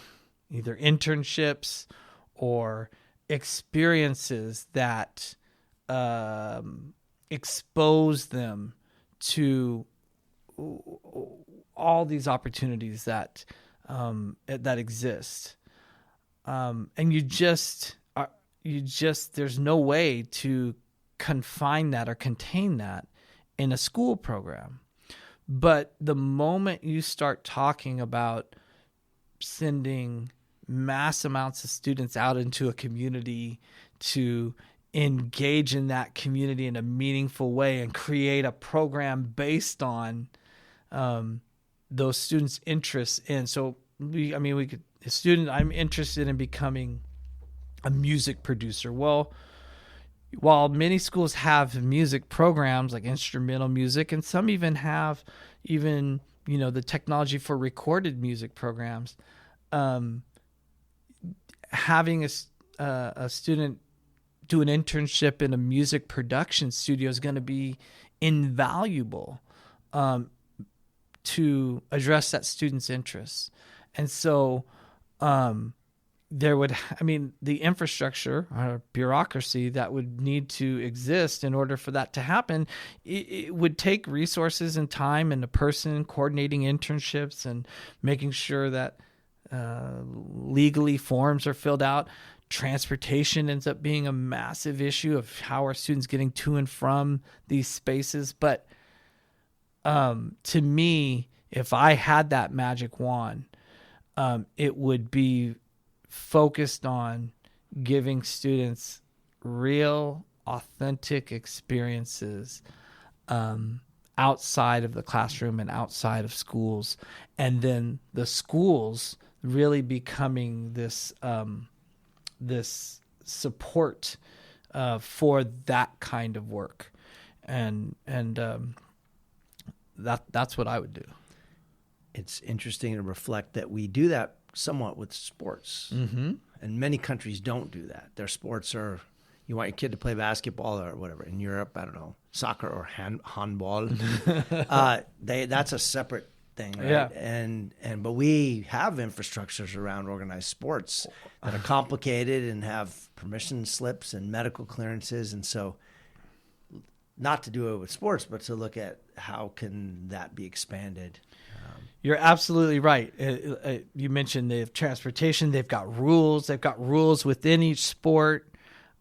either internships or experiences that expose them to all these opportunities that exist. And there's no way to confine that or contain that in a school program. But the moment you start talking about sending mass amounts of students out into a community to engage in that community in a meaningful way and create a program based on those students' interests in. So I'm interested in becoming a music producer. Well, while many schools have music programs like instrumental music, and some even have the technology for recorded music programs, having a student do an internship in a music production studio is going to be invaluable to address that student's interests. And so the infrastructure or bureaucracy that would need to exist in order for that to happen, it would take resources and time and a person coordinating internships and making sure that legally forms are filled out. Transportation ends up being a massive issue of how are students getting to and from these spaces. But to me, if I had that magic wand, it would be focused on giving students real, authentic experiences outside of the classroom and outside of schools, and then the schools really becoming this support for that kind of work, and that's what I would do. It's interesting to reflect that we do that somewhat with sports. Mm-hmm. And many countries don't do that. Their sports are, you want your kid to play basketball or whatever. In Europe, I don't know, soccer or handball. That's a separate thing, right? Yeah. But we have infrastructures around organized sports that are complicated and have permission slips and medical clearances. And so not to do it with sports, but to look at how can that be expanded. You're absolutely right. You mentioned they have transportation. They've got rules. They've got rules within each sport.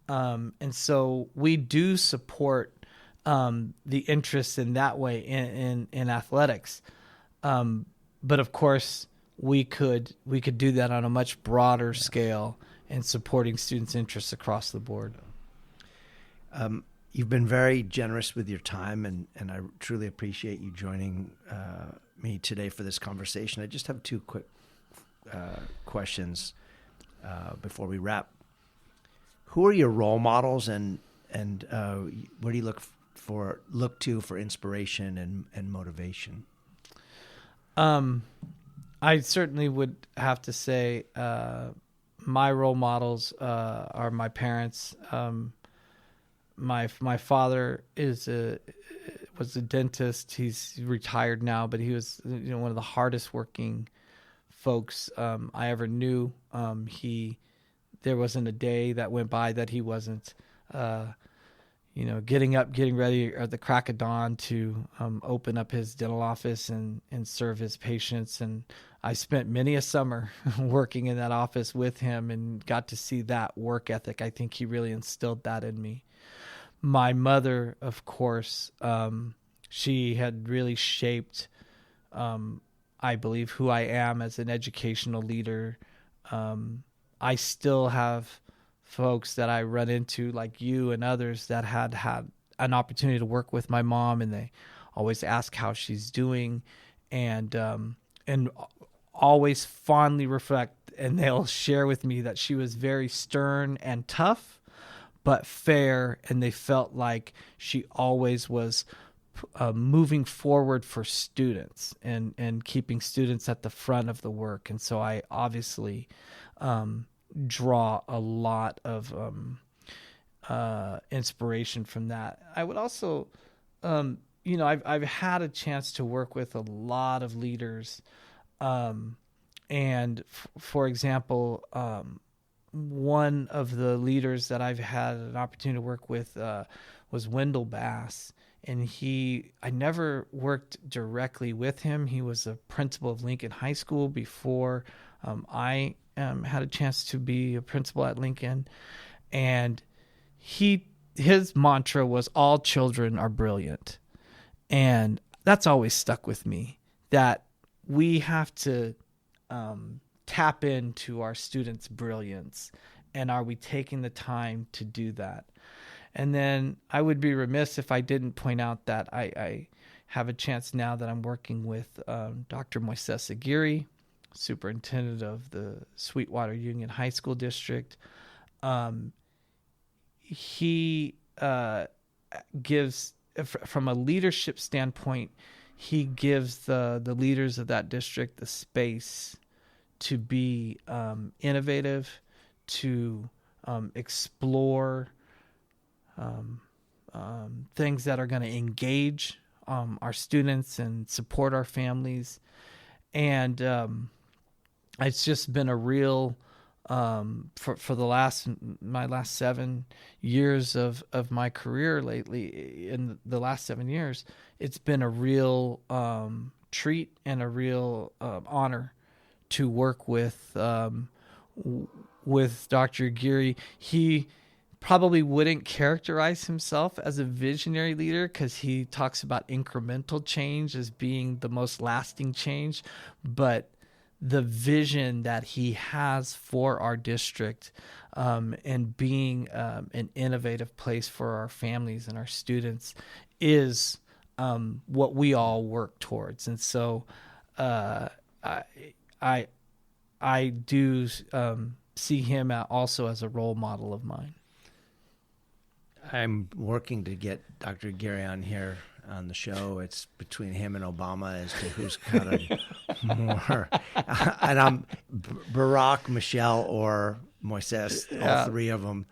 And so we do support the interest in that way in athletics. But of course, we could do that on a much broader scale in supporting students' interests across the board. You've been very generous with your time, and I truly appreciate you joining me today for this conversation. I just have two quick questions before we wrap. Who are your role models, and where do you look to for inspiration and motivation? I certainly would have to say my role models are my parents. My father was a dentist. He's retired now, but he was one of the hardest working folks I ever knew. There wasn't a day that went by that he wasn't getting up, getting ready at the crack of dawn to open up his dental office and serve his patients. And I spent many a summer working in that office with him and got to see that work ethic. I think he really instilled that in me. My mother, of course, she had really shaped I believe, who I am as an educational leader. I still have folks that I run into, like you and others, that had an opportunity to work with my mom, and they always ask how she's doing, and always fondly reflect, and they'll share with me that she was very stern and tough, but fair, and they felt like she always was moving forward for students and keeping students at the front of the work. And so I obviously draw a lot of inspiration from that. I would also, I've had a chance to work with a lot of leaders. For example, one of the leaders that I've had an opportunity to work with was Wendell Bass. And I never worked directly with him. He was a principal of Lincoln High School before I had a chance to be a principal at Lincoln. And his mantra was, all children are brilliant. And that's always stuck with me, that we have to tap into our students' brilliance. And are we taking the time to do that? And then I would be remiss if I didn't point out that I have a chance now that I'm working with Dr. Moises Aguirre, superintendent of the Sweetwater Union High School District. He gives, from a leadership standpoint, he gives the leaders of that district the space to be innovative, to explore things that are going to engage our students and support our families. And it's just been a real, for my last 7 years of my career lately, in the last 7 years, it's been a real treat and a real honor to work with Dr. Aguirre. He probably wouldn't characterize himself as a visionary leader because he talks about incremental change as being the most lasting change, but the vision that he has for our district and being an innovative place for our families and our students is what we all work towards. And so I do see him also as a role model of mine. I'm working to get Dr. Aguirre on here on the show. It's between him and Obama as to who's kind of more. And I'm Barack, Michelle, or Moises, all three of them,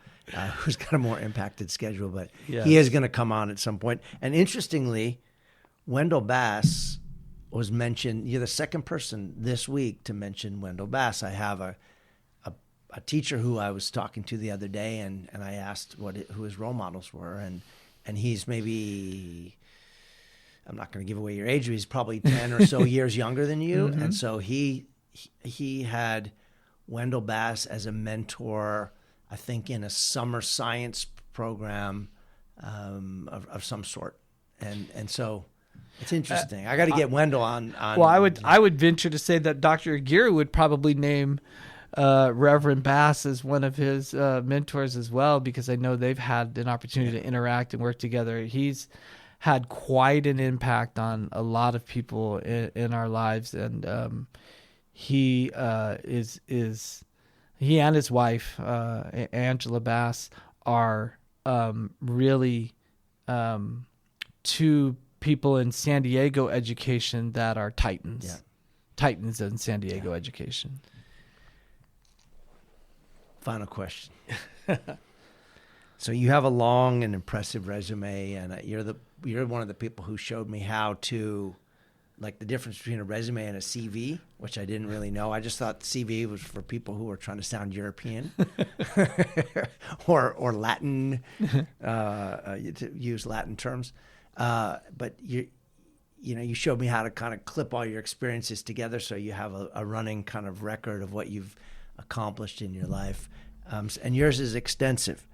who's got a more impacted schedule. But he is going to come on at some point. And interestingly, Wendell Bass was mentioned. You're the second person this week to mention Wendell Bass. I have a teacher who I was talking to the other day, and I asked who his role models were, and he's maybe, I'm not going to give away your age, but he's probably 10 or so years younger than you. Mm-hmm. And so he had Wendell Bass as a mentor, I think, in a summer science program of some sort. And so it's interesting. I got to get Wendell on. Well, I would venture to say that Dr. Aguirre would probably name Reverend Bass as one of his mentors as well, because I know they've had an opportunity to interact and work together. He's had quite an impact on a lot of people in our lives, and he and his wife Angela Bass are really two people in San Diego education that are titans in San Diego education. Final question. So you have a long and impressive resume, and you're one of the people who showed me how to, like, the difference between a resume and a CV, which I didn't really know. I just thought CV was for people who were trying to sound European or Latin, to use Latin terms. But you showed me how to kind of clip all your experiences together, so you have a running kind of record of what you've accomplished in your life, and yours is extensive.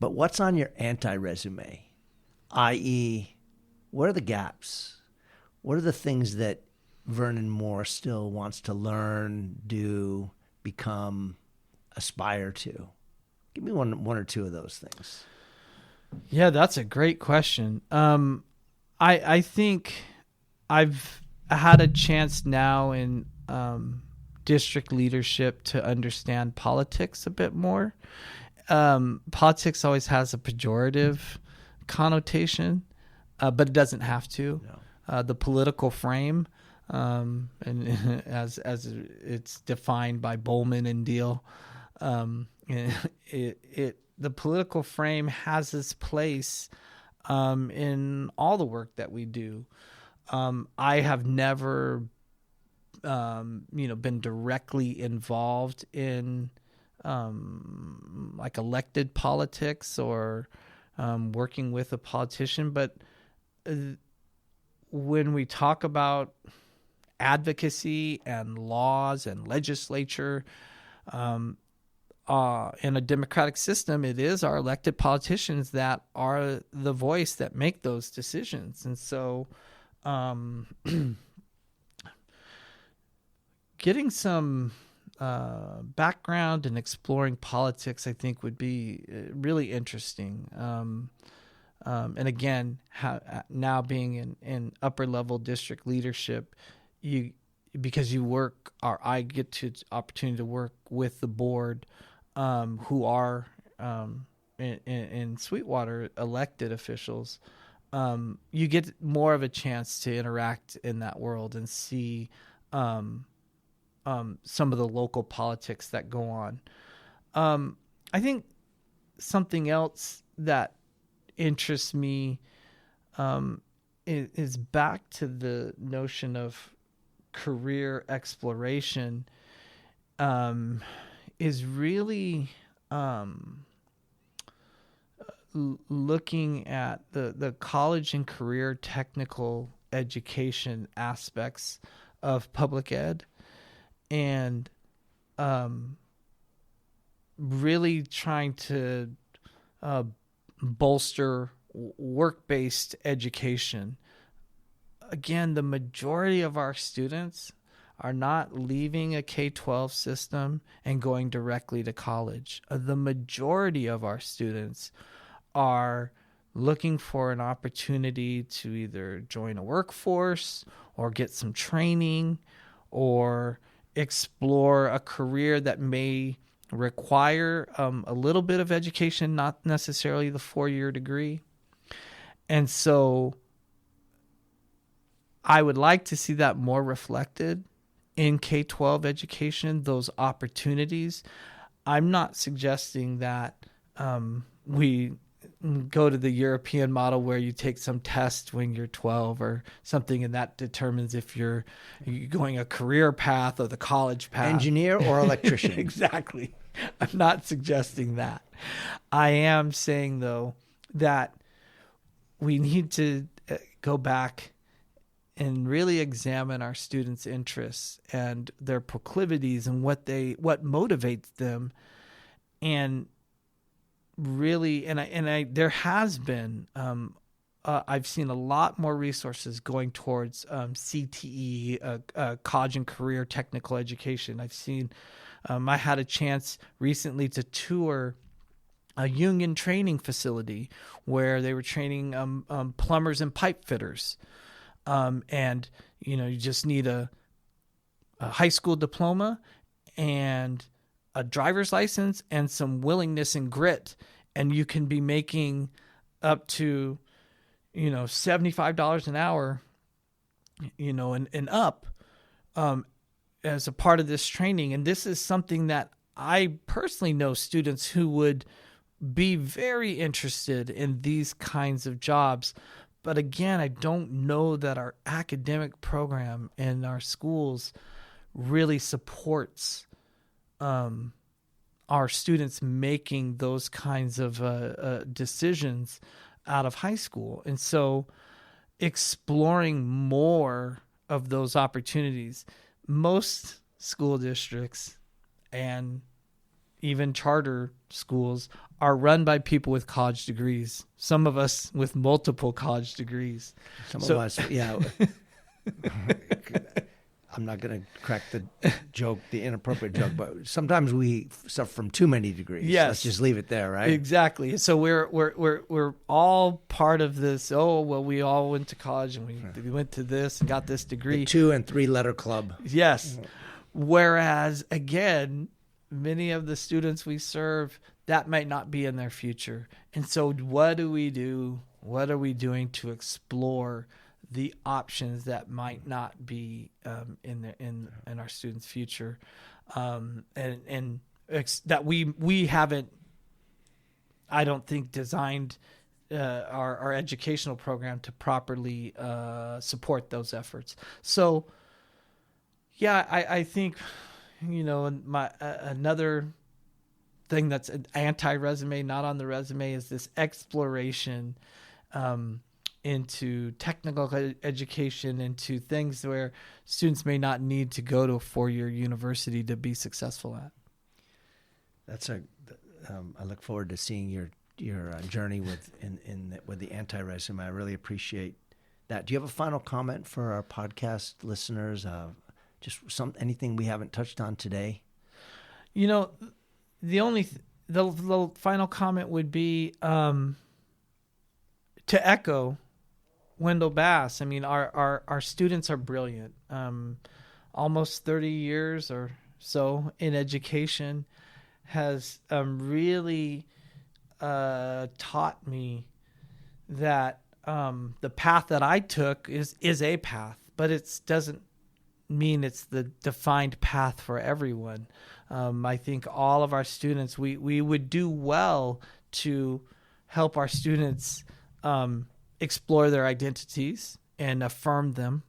But what's on your anti-resume? I.e., what are the gaps? What are the things that Vernon Moore still wants to learn, do, become, aspire to? Give me one or two of those things. Yeah, that's a great question. I think I've had a chance now in district leadership to understand politics a bit more. Politics always has a pejorative connotation, but it doesn't have to. No. The political frame, and as it's defined by Bowman and Deal, the political frame has its place in all the work that we do. I have never, been directly involved in like elected politics or working with a politician, but when we talk about advocacy and laws and legislature, in a democratic system, it is our elected politicians that are the voice that make those decisions. And so getting some background and exploring politics, I think, would be really interesting. And again, now being in upper level district leadership, because I get to opportunity to work with the board, who are in Sweetwater elected officials. You get more of a chance to interact in that world and see some of the local politics that go on. I think something else that interests me is back to the notion of career exploration, is really looking at the college and career technical education aspects of public ed, and really trying to bolster work-based education. Again, the majority of our students are not leaving a K-12 system and going directly to college. The majority of our students are looking for an opportunity to either join a workforce or get some training or explore a career that may require a little bit of education, not necessarily the 4-year degree. And so I would like to see that more reflected in K-12 education, those opportunities. I'm not suggesting that we go to the European model where you take some test when you're 12 or something, and that determines if you're going a career path or the college path. Engineer or electrician. Exactly. I'm not suggesting that. I am saying, though, that we need to go back and really examine our students' interests and their proclivities and what motivates them, and really, there has been, I've seen a lot more resources going towards CTE, college and career technical education. I've seen, I had a chance recently to tour a union training facility where they were training plumbers and pipe fitters. And you just need a high school diploma and a driver's license and some willingness and grit, and you can be making up to $75 an hour, and up as a part of this training. And this is something that I personally know students who would be very interested in these kinds of jobs. But again, I don't know that our academic program in our schools really supports our students making those kinds of decisions out of high school. And so exploring more of those opportunities. Most school districts and even charter schools are run by people with college degrees. Some of us with multiple college degrees. Some of us, yeah. I'm not going to crack the joke, the inappropriate joke, but sometimes we suffer from too many degrees. Yes. Let's just leave it there, right? Exactly. So we're all part of this. Oh, well, we all went to college and we went to this and got this degree. The 2 and 3 letter club. Yes. Whereas, again, many of the students we serve, that might not be in their future. And so what do we do? What are we doing to explore the options that might not be in our students' future, that we haven't, I don't think, designed our educational program to properly support those efforts. So, yeah, I think, another thing that's an anti-resume, not on the resume, is this exploration into technical education, into things where students may not need to go to a 4-year university to be successful at. I look forward to seeing your journey with the anti-resume. I really appreciate that. Do you have a final comment for our podcast listeners? Just anything we haven't touched on today? The final comment would be to echo Wendell Bass. I mean, our students are brilliant. Almost 30 years or so in education has really taught me that the path that I took is a path, but it doesn't mean it's the defined path for everyone. I think all of our students, we would do well to help our students explore their identities and affirm them.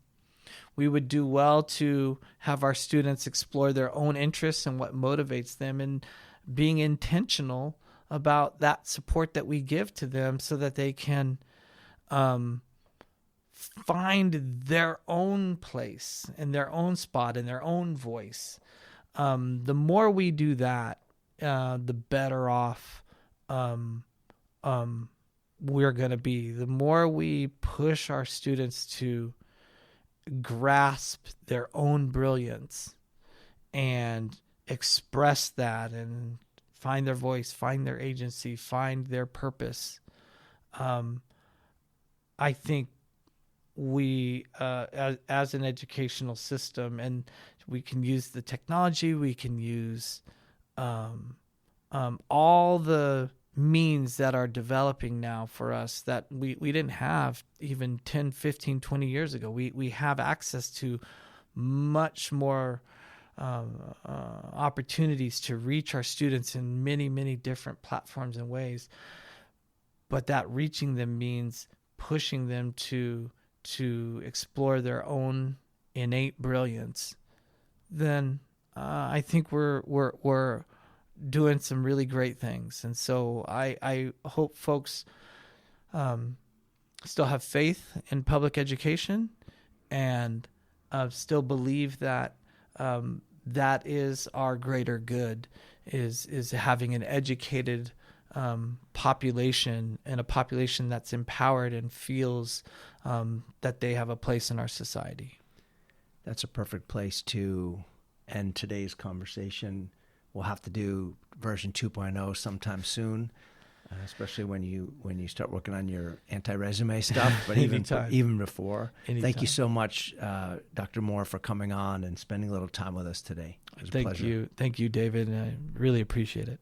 We would do well to have our students explore their own interests and what motivates them, and being intentional about that support that we give to them so that they can find their own place and their own spot and their own voice. The more we do that, the better off we're going to be. The more we push our students to grasp their own brilliance and express that and find their voice, find their agency, find their purpose, I think we, as an educational system, and we can use the technology, we can use all the means that are developing now for us that we didn't have even 10, 15, 20 years ago. We have access to much more opportunities to reach our students in many, many different platforms and ways. But that reaching them means pushing them to explore their own innate brilliance. Then I think we're doing some really great things. And so I hope folks still have faith in public education and still believe that that is our greater good, is having an educated population, and a population that's empowered and feels that they have a place in our society. That's a perfect place to end today's conversation. We'll have to do version 2.0 sometime soon, especially when you start working on your anti-resume stuff, but even before. Anytime. Thank you so much, Dr. Moore, for coming on and spending a little time with us today. It was a pleasure. Thank you, David. I really appreciate it.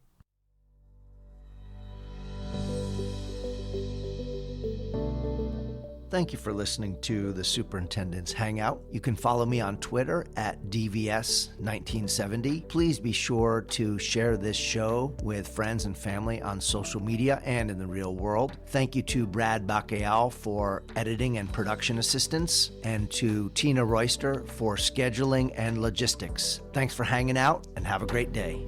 Thank you for listening to the Superintendent's Hangout. You can follow me on Twitter at DVS1970. Please be sure to share this show with friends and family on social media and in the real world. Thank you to Brad Bacayal for editing and production assistance, and to Tina Royster for scheduling and logistics. Thanks for hanging out, and have a great day.